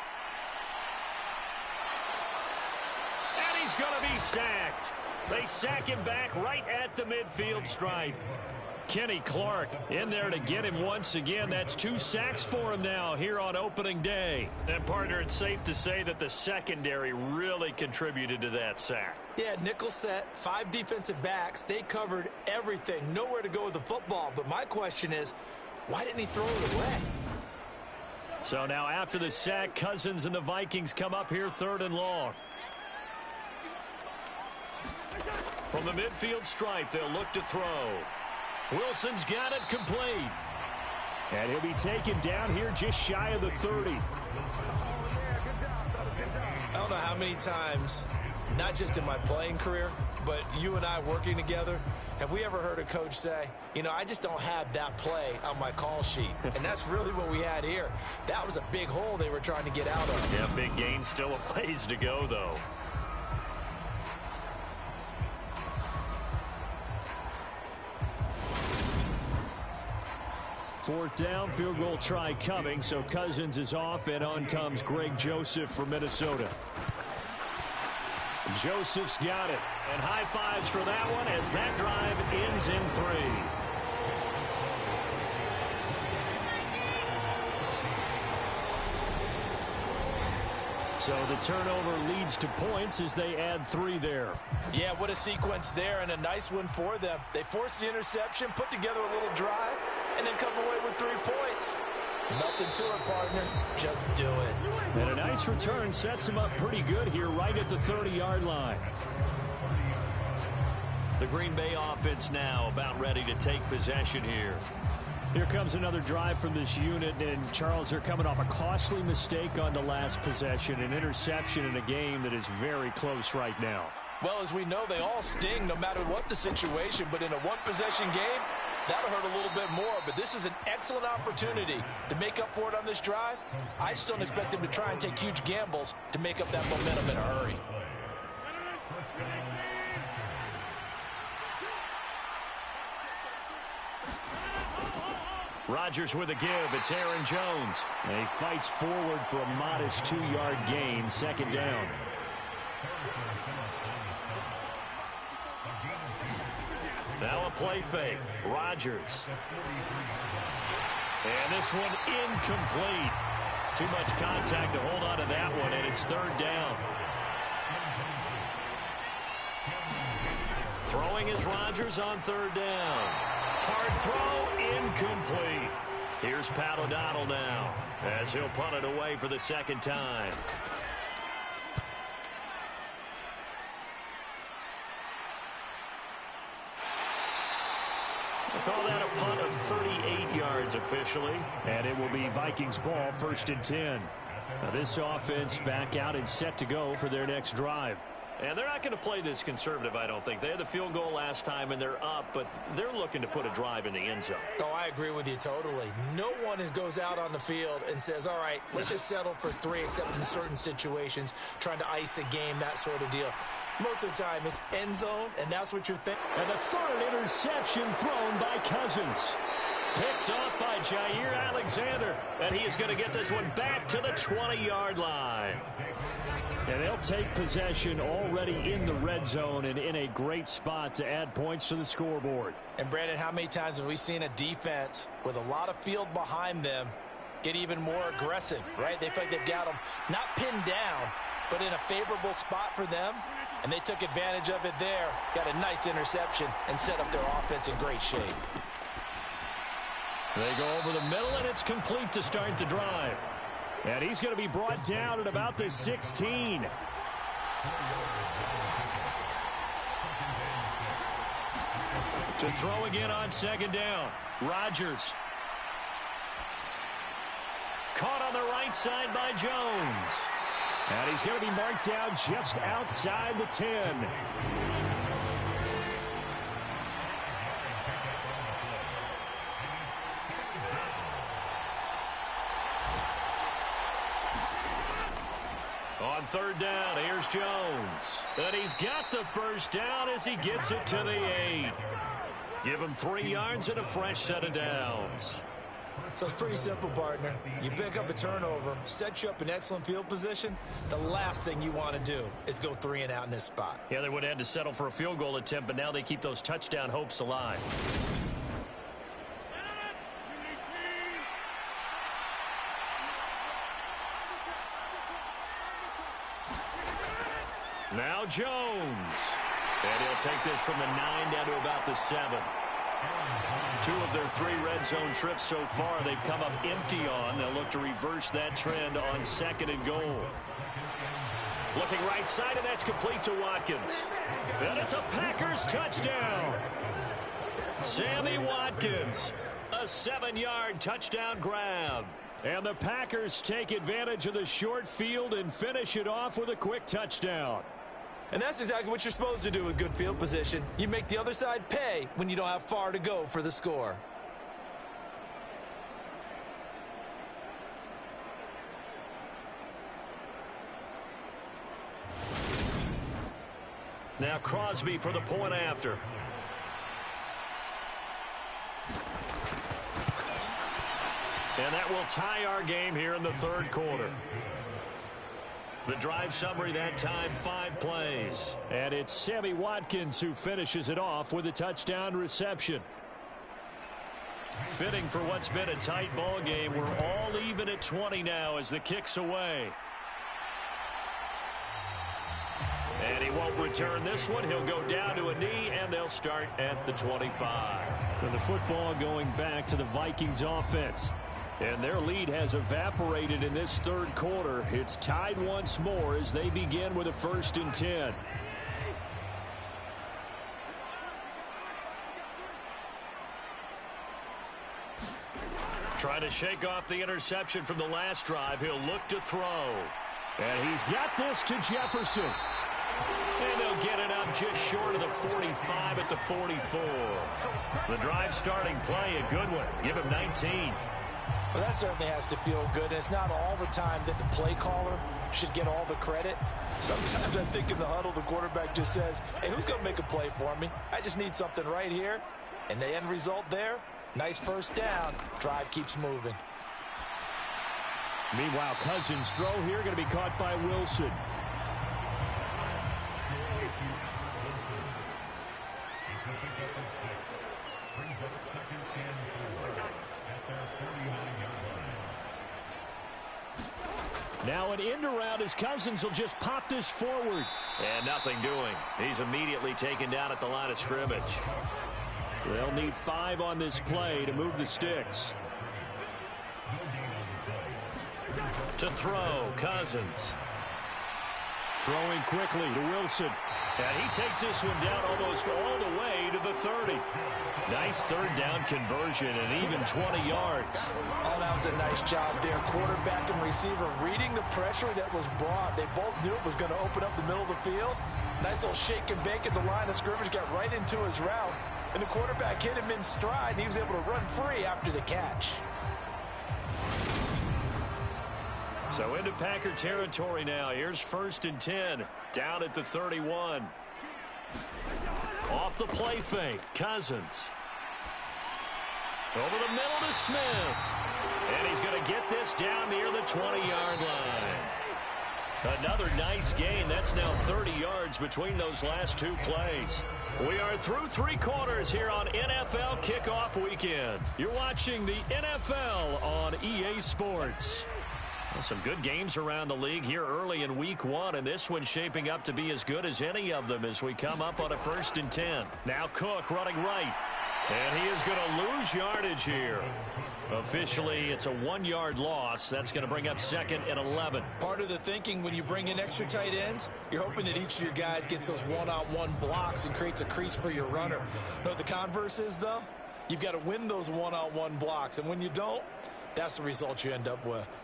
And he's going to be sacked. They sack him back right at the midfield stripe. Kenny Clark in there to get him once again. That's 2 sacks for him now here on opening day. And, partner, it's safe to say that the secondary really contributed to that sack. Yeah, nickel set, 5 defensive backs. They covered everything. Nowhere to go with the football. But my question is, why didn't he throw it away? So now after the sack, Cousins and the Vikings come up here 3rd and long. From the midfield stripe, they'll look to throw. Wilson's got it complete. And he'll be taken down here just shy of the 30. I don't know how many times, not just in my playing career, but you and I working together, have we ever heard a coach say, you know, I just don't have that play on my call sheet. And that's really what we had here. That was a big hole they were trying to get out of. Yeah, big gain, still a ways to go, though. Fourth down, field goal try coming, so Cousins is off, and on comes Greg Joseph from Minnesota. Joseph's got it, and high fives for that one as that drive ends in 3. So the turnover leads to points as they add 3 there. Yeah, what a sequence there, and a nice one for them. They forced the interception, put together a little drive, and then come away with 3 points. Nothing to it, partner. Just do it. And a nice return sets him up pretty good here right at the 30-yard line. The Green Bay offense now about ready to take possession here. Here comes another drive from this unit, and Charles, they're coming off a costly mistake on the last possession, an interception in a game that is very close right now. Well, as we know, they all sting no matter what the situation, but in a one-possession game, that'll hurt a little bit more. But this is an excellent opportunity to make up for it on this drive. I just don't expect them to try and take huge gambles to make up that momentum in a hurry. Rodgers with a give. It's Aaron Jones. And he fights forward for a modest 2-yard gain, second down. Now a play fake. Rodgers. And this one incomplete. Too much contact to hold on to that one, and it's third down. Throwing is Rodgers on third down. Hard throw, incomplete. Here's Pat O'Donnell now as he'll punt it away for the second time. We'll call that a punt of 38 yards officially, and it will be Vikings ball, 1st and 10. Now this offense back out and set to go for their next drive. And they're not going to play this conservative, I don't think. They had the field goal last time, and they're up, but they're looking to put a drive in the end zone. Oh, I agree with you totally. No one goes out on the field and says, all right, let's just settle for 3, except in certain situations, trying to ice a game, that sort of deal. Most of the time, it's end zone, and that's what you're thinking. And the third interception thrown by Cousins. Picked off by Jair Alexander, and he is going to get this one back to the 20-yard line. And they'll take possession already in the red zone and in a great spot to add points to the scoreboard. And, Brandon, how many times have we seen a defense with a lot of field behind them get even more aggressive, right? They feel like they've got them not pinned down, but in a favorable spot for them, and they took advantage of it there, got a nice interception, and set up their offense in great shape. They go over the middle, and it's complete to start the drive. And he's going to be brought down at about the 16. To throw again on second down. Rodgers. Caught on the right side by Jones. And he's going to be marked down just outside the 10. On third down, here's Jones. And he's got the first down as he gets it to the 8. Give him 3 yards and a fresh set of downs. So it's pretty simple, partner. You pick up a turnover, set you up in excellent field position. The last thing you want to do is go 3 and out in this spot. Yeah, they would have had to settle for a field goal attempt, but now they keep those touchdown hopes alive. Now Jones. And he'll take this from the 9 down to about the 7. 2 of their 3 red zone trips so far they've come up empty on. They'll look to reverse that trend on 2nd and goal. Looking right side, and that's complete to Watkins. And it's a Packers touchdown. Sammy Watkins, a 7-yard touchdown grab. And the Packers take advantage of the short field and finish it off with a quick touchdown. And that's exactly what you're supposed to do with good field position. You make the other side pay when you don't have far to go for the score. Now Crosby for the point after. And that will tie our game here in the 3rd quarter. The drive summary that time, 5 plays. And it's Sammy Watkins who finishes it off with a touchdown reception. Fitting for what's been a tight ball game. We're all even at 20 now as the kick's away. And he won't return this one. He'll go down to a knee, and they'll start at the 25. And the football going back to the Vikings offense. And their lead has evaporated in this 3rd quarter. It's tied once more as they begin with a 1st and 10. Trying to shake off the interception from the last drive. He'll look to throw. And he's got this to Jefferson. And they'll get it up just short of the 45 at the 44. The drive starting play, a good one. Give him 19. Well, that certainly has to feel good. And it's not all the time that the play caller should get all the credit. Sometimes I think in the huddle, the quarterback just says, hey, who's going to make a play for me? I just need something right here. And the end result there, nice first down. Drive keeps moving. Meanwhile, Cousins' throw here going to be caught by Wilson. Now an end around as Cousins will just pop this forward. And nothing doing. He's immediately taken down at the line of scrimmage. They'll need 5 on this play to move the sticks. To throw, Cousins. Throwing quickly to Wilson. And he takes this one down almost all the way to the 30. Nice third down conversion and even 20 yards. Oh, that was a nice job there. Quarterback and receiver reading the pressure that was brought. They both knew it was going to open up the middle of the field. Nice little shake and bake at the line of scrimmage. Got right into his route. And the quarterback hit him in stride. And he was able to run free after the catch. So into Packer territory now. Here's 1st and 10. Down at the 31. Off the play fake. Cousins. Over the middle to Smith. And he's going to get this down near the 20-yard line. Another nice gain. That's now 30 yards between those last 2 plays. We are through 3 quarters here on NFL Kickoff Weekend. You're watching the NFL on EA Sports. Well, some good games around the league here early in week 1, and this one's shaping up to be as good as any of them as we come up on a 1st and 10. Now Cook running right, and he is going to lose yardage here. Officially, it's a 1-yard loss. That's going to bring up 2nd and 11. Part of the thinking when you bring in extra tight ends, you're hoping that each of your guys gets those one-on-one blocks and creates a crease for your runner. You know what the converse is, though? You've got to win those one-on-one blocks, and when you don't, that's the result you end up with.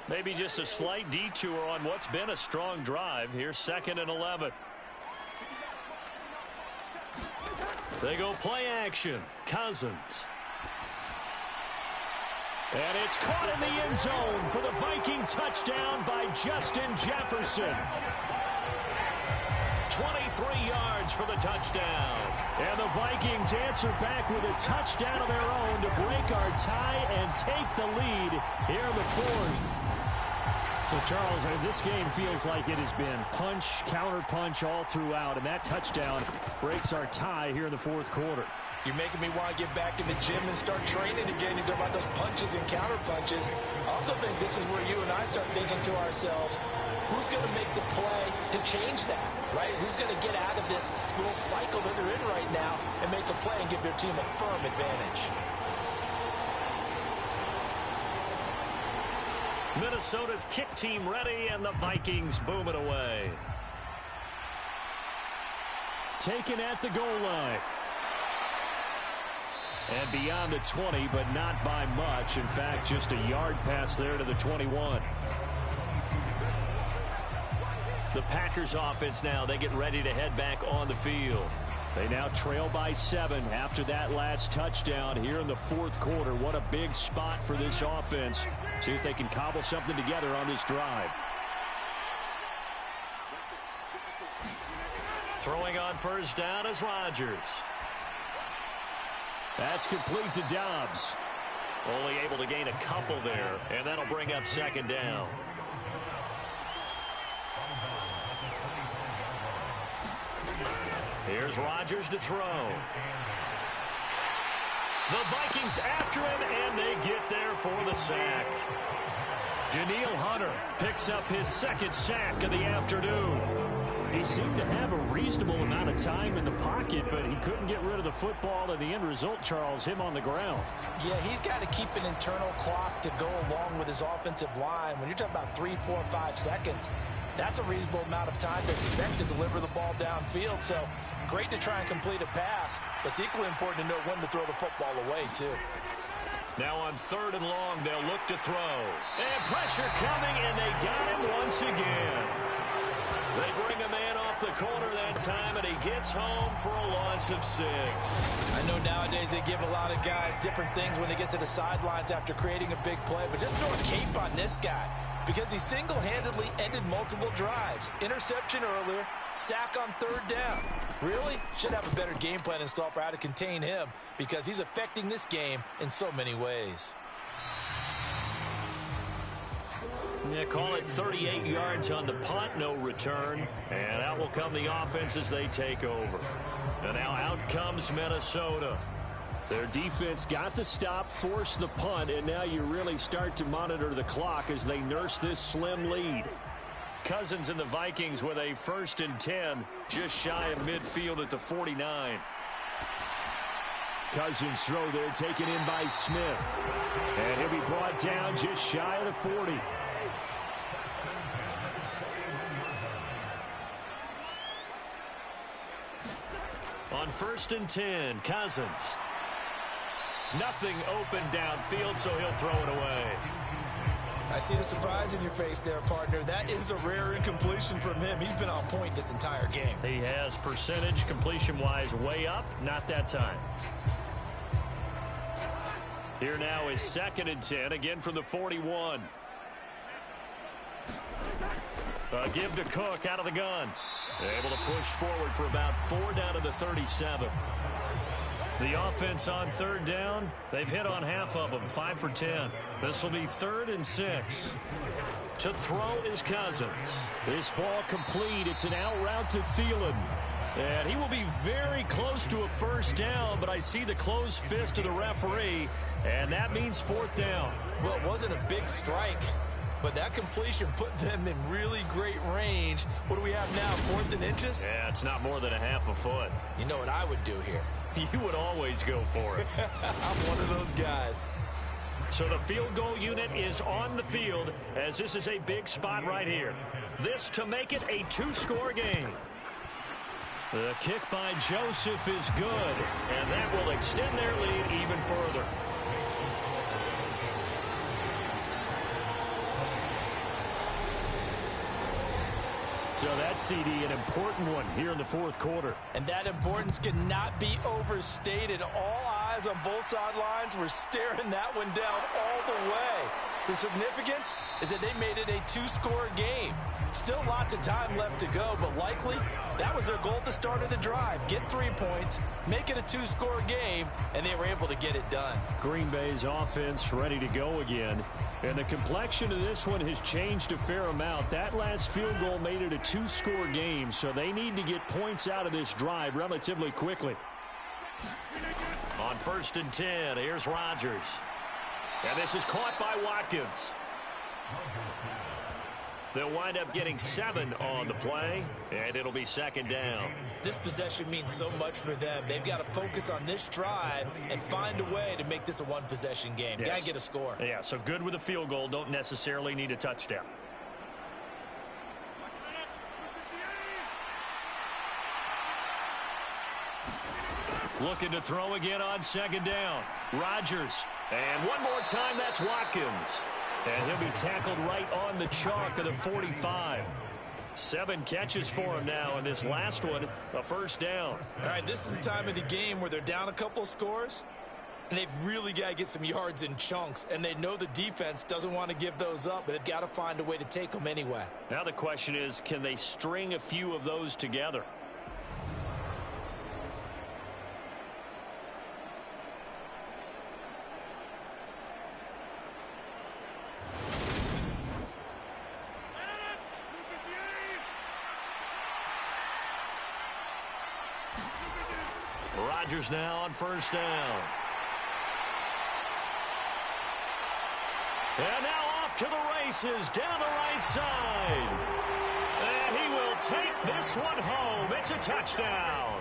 Maybe just a slight detour on what's been a strong drive. Here's 2nd and 11. They go play action. Cousins. And it's caught in the end zone for the Viking touchdown by Justin Jefferson. 23 yards for the touchdown. And the Vikings answer back with a touchdown of their own to break our tie and take the lead here in the 4th. So, Charles, this game feels like it has been punch, counter-punch all throughout, and that touchdown breaks our tie here in the 4th quarter. You're making me want to get back in the gym and start training again. You talk about those punches and counter-punches. I also think this is where you and I start thinking to ourselves, who's going to make the play to change that, right? Who's going to get out of this little cycle that they're in right now and make a play and give their team a firm advantage? Minnesota's kick team ready, and the Vikings boom it away. Taken at the goal line. And beyond the 20, but not by much. In fact, just a yard pass there to the 21. The Packers offense now, they get ready to head back on the field. They now trail by 7 after that last touchdown here in the 4th quarter. What a big spot for this offense. See if they can cobble something together on this drive. Throwing on 1st down is Rodgers. That's complete to Dobbs. Only able to gain a couple there, and that'll bring up 2nd down. Here's Rodgers to throw. The Vikings after him, and they get there for the sack. Daniil Hunter picks up his 2nd sack of the afternoon. He seemed to have a reasonable amount of time in the pocket, but he couldn't get rid of the football, and the end result, Charles, him on the ground. Yeah, he's got to keep an internal clock to go along with his offensive line. When you're talking about 3, 4, 5 seconds, that's a reasonable amount of time to expect to deliver the ball downfield. So great to try and complete a pass, but it's equally important to know when to throw the football away, too. Now on 3rd and long, they'll look to throw. And pressure coming, and they got him once again. They bring a man off the corner that time, and he gets home for a loss of 6. I know nowadays they give a lot of guys different things when they get to the sidelines after creating a big play, but just throw a cape on this guy because he single-handedly ended multiple drives. Interception earlier, sack on 3rd down. Really? Should have a better game plan installed for how to contain him because he's affecting this game in so many ways. Yeah, call it 38 yards on the punt, no return. And out will come the offense as they take over. And now out comes Minnesota. Their defense got the stop, forced the punt, and now you really start to monitor the clock as they nurse this slim lead. Cousins and the Vikings with a 1st and 10, just shy of midfield at the 49. Cousins throw there, taken in by Smith. And he'll be brought down just shy of the 40. On 1st and 10, Cousins. Nothing open downfield, so he'll throw it away. I see the surprise in your face there, partner. That is a rare incompletion from him. He's been on point this entire game. He has percentage completion-wise way up, not that time. Here now is 2nd and 10, again from the 41. Give to Cook out of the gun. Able to push forward for about 4 down to the 37. The offense on 3rd down, they've hit on half of them, 5 for 10. This will be 3rd and 6. To throw is Cousins. This ball complete. It's an out route to Thielen. And he will be very close to a 1st down, but I see the closed fist of the referee, and that means 4th down. Well, it wasn't a big strike, but that completion put them in really great range. What do we have now, 4th and inches? Yeah, it's not more than a half a foot. You know what I would do here? You would always go for it. I'm one of those guys. So the field goal unit is on the field as this is a big spot right here. This to make it a 2-score game. The kick by Joseph is good, and that will extend their lead even further. So that CD, an important one here in the 4th quarter. And that importance cannot be overstated. All eyes on both sidelines were staring that one down all the way. The significance is that they made it a 2-score game. Still lots of time left to go, but likely that was their goal at the start of the drive. Get 3 points, make it a 2-score game, and they were able to get it done. Green Bay's offense ready to go again. And the complexion of this one has changed a fair amount. That last field goal made it a 2-score game, so they need to get points out of this drive relatively quickly. On 1st and 10, here's Rodgers. And this is caught by Watkins. They'll wind up getting 7 on the play, and it'll be 2nd down. This possession means so much for them. They've got to focus on this drive and find a way to make this a 1-possession game. Yes. Got to get a score. Yeah, so good with a field goal. Don't necessarily need a touchdown. Looking to throw again on 2nd down. Rodgers. And one more time, that's Watkins. And he'll be tackled right on the chalk of the 45. 7 catches for him now, and this last one, a 1st down. All right, this is the time of the game where they're down a couple of scores, and they've really got to get some yards in chunks, and they know the defense doesn't want to give those up, but they've got to find a way to take them anyway. Now the question is, can they string a few of those together? Rodgers now on 1st down. And now off to the races down the right side. And he will take this one home. It's a touchdown.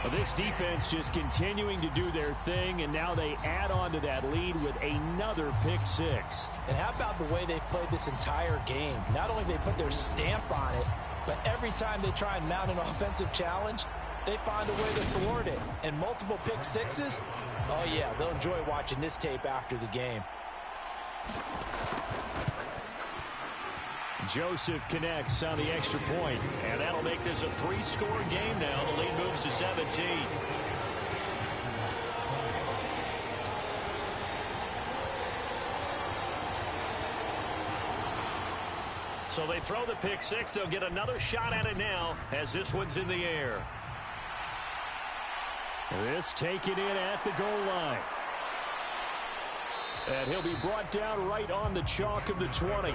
Well, this defense just continuing to do their thing, and now they add on to that lead with another pick 6. And how about the way they've played this entire game? Not only have they put their stamp on it, But every time they try and mount an offensive challenge, they find a way to thwart it. And multiple pick sixes, oh yeah, they'll enjoy watching this tape after the game. Joseph connects on the extra point, and that'll make this a 3-score game now. The lead moves to 17. So they throw the pick six. They'll get another shot at it now as this one's in the air. This taken in at the goal line. And he'll be brought down right on the chalk of the 20.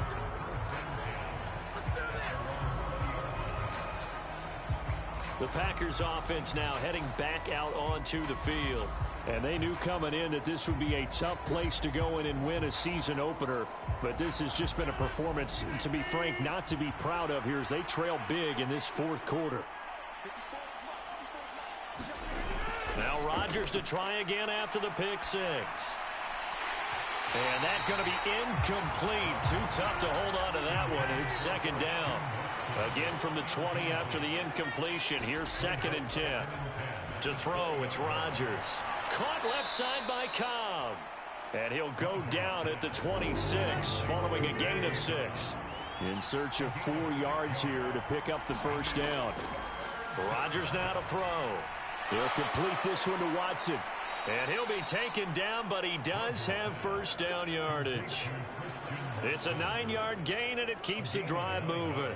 The Packers offense now heading back out onto the field. And they knew coming in that this would be a tough place to go in and win a season opener. But this has just been a performance, to be frank, not to be proud of here as they trail big in this fourth quarter. Now Rodgers to try again after the pick six. And that's going to be incomplete. Too tough to hold on to that one. And it's second down. Again from the 20 after the incompletion. Here's 2nd and 10. To throw, it's Rodgers. Caught left side by Cobb. And he'll go down at the 26 following a gain of 6. In search of 4 yards here to pick up the first down. Rodgers now to throw. He'll complete this one to Watson. And he'll be taken down, but he does have first down yardage. It's a 9-yard gain, and it keeps the drive moving.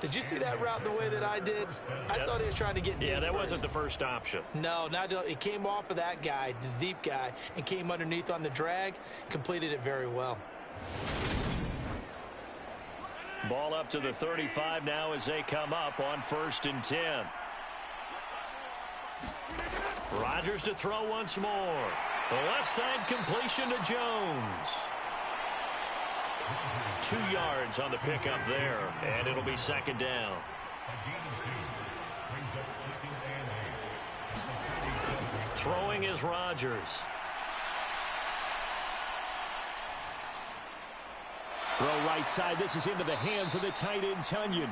Did you see that route the way that I did? I thought he was trying to get deep. Yeah, that wasn't the first option. No, it came off of that guy, the deep guy, and came underneath on the drag. Completed it very well. Ball up to the 35 now as they come up on 1st and 10. Rodgers to throw once more. The left side completion to Jones. 2 yards on the pickup there, and it'll be second down. Throwing is Rodgers. Throw right side. This is into the hands of the tight end, Tunyon.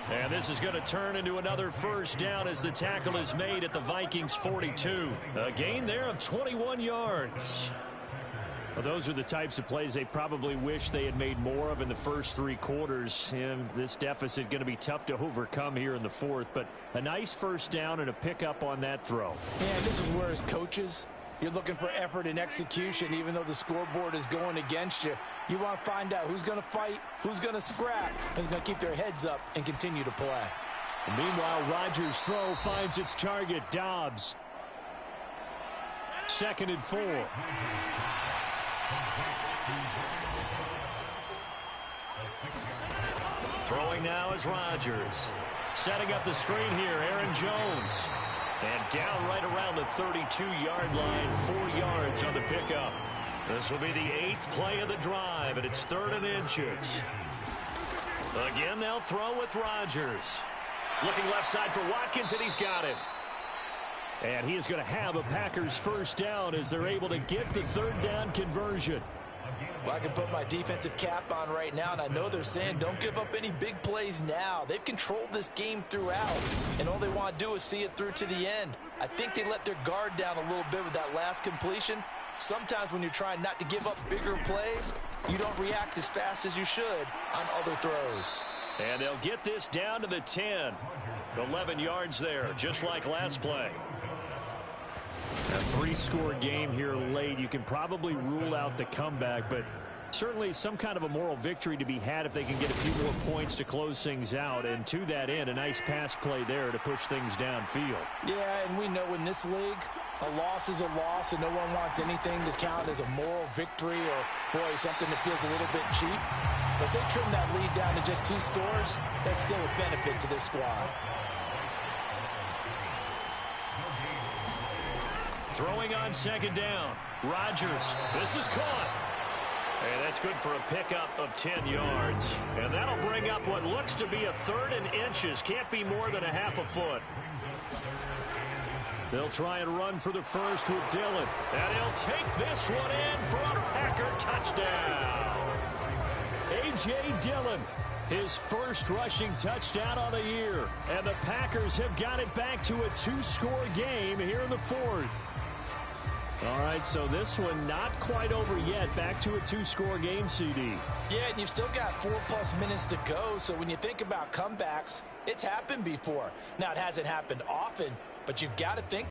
And this is going to turn into another first down as the tackle is made at the Vikings 42. A gain there of 21 yards. Well, those are the types of plays they probably wish they had made more of in the first 3 quarters. And this deficit going to be tough to overcome here in the fourth. But a nice first down and a pickup on that throw. Yeah, this is where as coaches, you're looking for effort and execution. Even though the scoreboard is going against you, you want to find out who's going to fight, who's going to scrap, who's going to keep their heads up and continue to play. And meanwhile, Rodgers' throw finds its target, Dobbs. 2nd and 4. Throwing now is Rodgers. Setting up the screen here, Aaron Jones. And down right around the 32-yard line, 4 yards on the pickup. This will be the 8th play of the drive, and it's 3rd and inches. Again, they'll throw with Rodgers. Looking left side for Watkins, and he's got him. And he is going to have a Packers first down as they're able to get the 3rd down conversion. Well, I can put my defensive cap on right now, and I know they're saying don't give up any big plays now. They've controlled this game throughout, and all they want to do is see it through to the end. I think they let their guard down a little bit with that last completion. Sometimes when you're trying not to give up bigger plays, you don't react as fast as you should on other throws. And they'll get this down to the 10. 11 yards there, just like last play. A 3-score game here late. You can probably rule out the comeback, but certainly some kind of a moral victory to be had if they can get a few more points to close things out. And to that end, a nice pass play there to push things downfield. Yeah, and we know in this league, a loss is a loss, and no one wants anything to count as a moral victory or, boy, something that feels a little bit cheap. But if they trim that lead down to just 2 scores, that's still a benefit to this squad. Throwing on 2nd down. Rodgers. This is caught. And that's good for a pickup of 10 yards. And that'll bring up what looks to be a 3rd and inches. Can't be more than a half a foot. They'll try and run for the first with Dillon. And he'll take this one in for a Packer touchdown. A.J. Dillon. His first rushing touchdown of the year. And the Packers have got it back to a 2-score game here in the fourth. All right, so this one not quite over yet. Back to a 2-score game, CD. Yeah, and you've still got 4+ minutes to go. So when you think about comebacks, it's happened before. Now, it hasn't happened often, but you've got to think.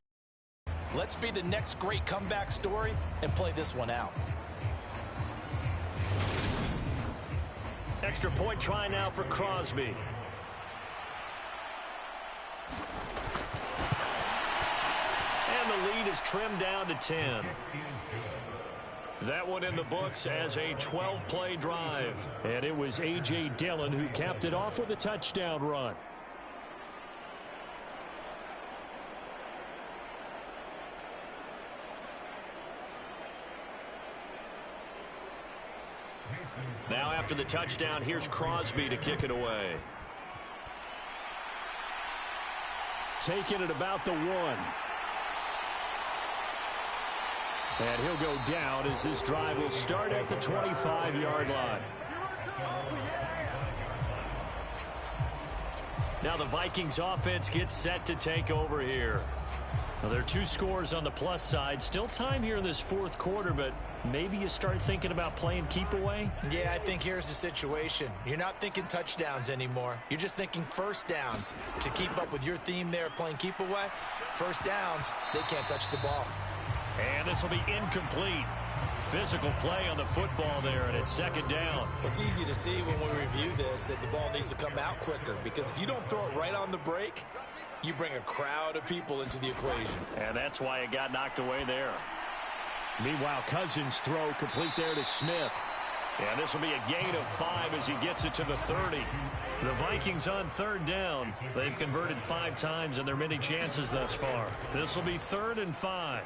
Let's be the next great comeback story and play this one out. Extra point try now for Crosby. And the lead is trimmed down to 10. That one in the books as a 12-play drive. And it was A.J. Dillon who capped it off with a touchdown run. Now after the touchdown, here's Crosby to kick it away. Taking it about the 1. And he'll go down as this drive will start at the 25-yard line. Now the Vikings offense gets set to take over here. Now there are 2 scores on the plus side. Still time here in this fourth quarter, but maybe you start thinking about playing keep away? Yeah, I think here's the situation. You're not thinking touchdowns anymore. You're just thinking first downs. To keep up with your theme there, playing keep away, first downs, they can't touch the ball. And this will be incomplete. Physical play on the football there, and it's second down. It's easy to see when we review this that the ball needs to come out quicker, because if you don't throw it right on the break, you bring a crowd of people into the equation. And that's why it got knocked away there. Meanwhile, Cousins' throw complete there to Smith. And this will be a gain of 5 as he gets it to the 30. The Vikings on third down. They've converted 5 times in their many chances thus far. This will be 3rd and 5.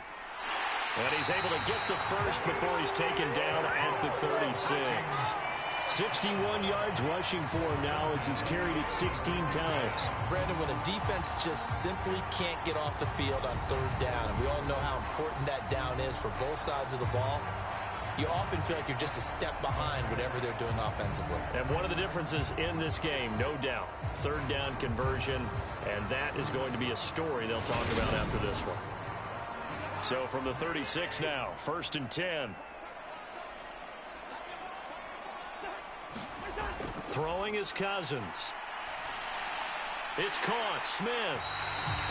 And he's able to get the first before he's taken down at the 36. 61 yards rushing for him now as he's carried it 16 times. Brandon, when a defense just simply can't get off the field on third down, and we all know how important that down is for both sides of the ball, you often feel like you're just a step behind whatever they're doing offensively. And one of the differences in this game, no doubt, third down conversion, and that is going to be a story they'll talk about after this one. So from the 36 now, 1st and 10. Throwing is Cousins. It's caught. Smith.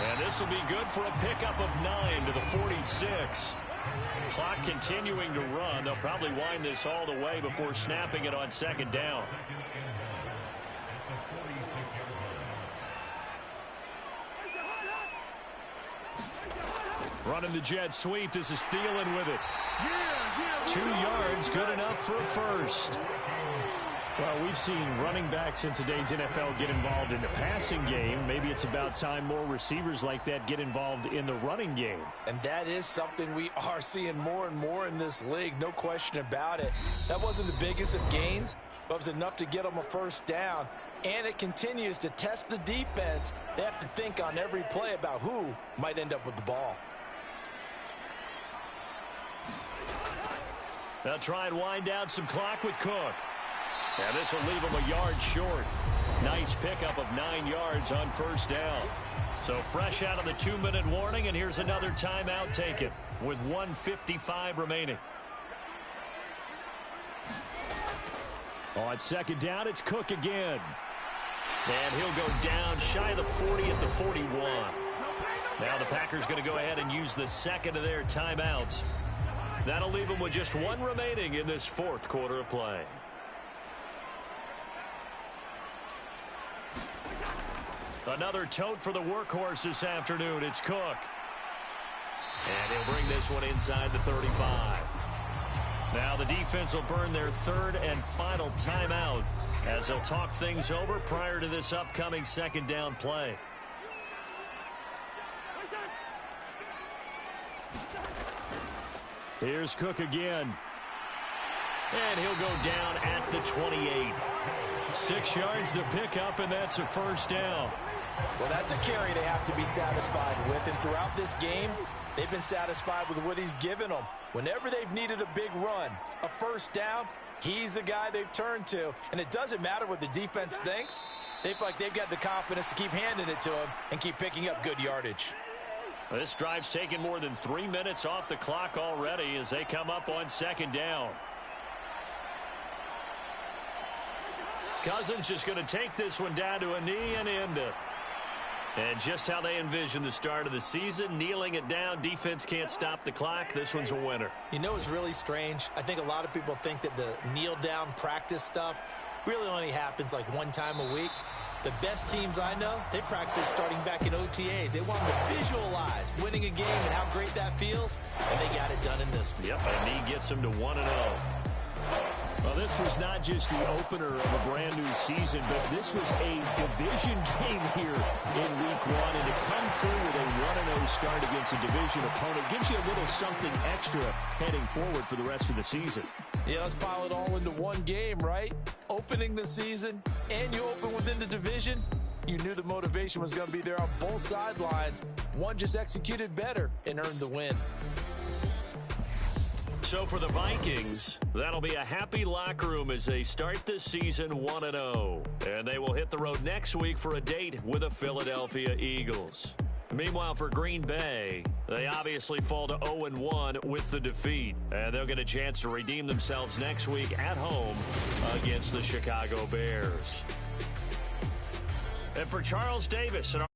And this will be good for a pickup of 9 to the 46. Clock continuing to run. They'll probably wind this all the way before snapping it on second down. Running the jet sweep. This is Thielen with it. 2 yards, good enough for a first. Well, we've seen running backs in today's NFL get involved in the passing game. Maybe it's about time more receivers like that get involved in the running game. And that is something we are seeing more and more in this league, no question about it. That wasn't the biggest of gains, but it was enough to get them a first down. And it continues to test the defense. They have to think on every play about who might end up with the ball. They'll try and wind down some clock with Cook. And this will leave him a yard short. Nice pickup of 9 yards on first down. So fresh out of the 2-minute warning, and here's another timeout taken with 1:55 remaining. On second down, it's Cook again. And he'll go down shy of the 40 at the 41. Now the Packers going to go ahead and use the second of their timeouts. That'll leave them with just 1 remaining in this fourth quarter of play. Another tote for the workhorse this afternoon. It's Cook. And he'll bring this one inside the 35. Now the defense will burn their 3rd and final timeout as they'll talk things over prior to this upcoming second down play. Here's Cook again. And he'll go down at the 28. 6 yards to pick up, and that's a first down. Well, that's a carry they have to be satisfied with. And throughout this game, they've been satisfied with what he's given them. Whenever they've needed a big run, a first down, He's the guy they've turned to, and it doesn't matter what the defense thinks. They feel like they've got the confidence to keep handing it to him and keep picking up good yardage. This drive's taken more than 3 minutes off the clock already as they come up on second down. Cousins just going to take this one down to a knee and end it. And just how they envision the start of the season, kneeling it down, defense can't stop the clock. This one's a winner. You know, it's really strange. I think a lot of people think that the kneel-down practice stuff really only happens like one time a week. The best teams I know, they practice starting back in OTAs. They want to visualize winning a game and how great that feels, and they got it done in this one. Yep, a knee gets them to 1-0. Well, this was not just the opener of a brand new season, but this was a division game here in week 1. And to come through with a 1-0 start against a division opponent gives you a little something extra heading forward for the rest of the season. Yeah, let's pile it all into one game, right? Opening the season, and you open within the division. You knew the motivation was going to be there on both sidelines. One just executed better and earned the win. So for the Vikings, that'll be a happy locker room as they start this season 1-0. And they will hit the road next week for a date with the Philadelphia Eagles. Meanwhile, for Green Bay, they obviously fall to 0-1 with the defeat. And they'll get a chance to redeem themselves next week at home against the Chicago Bears. And for Charles Davis and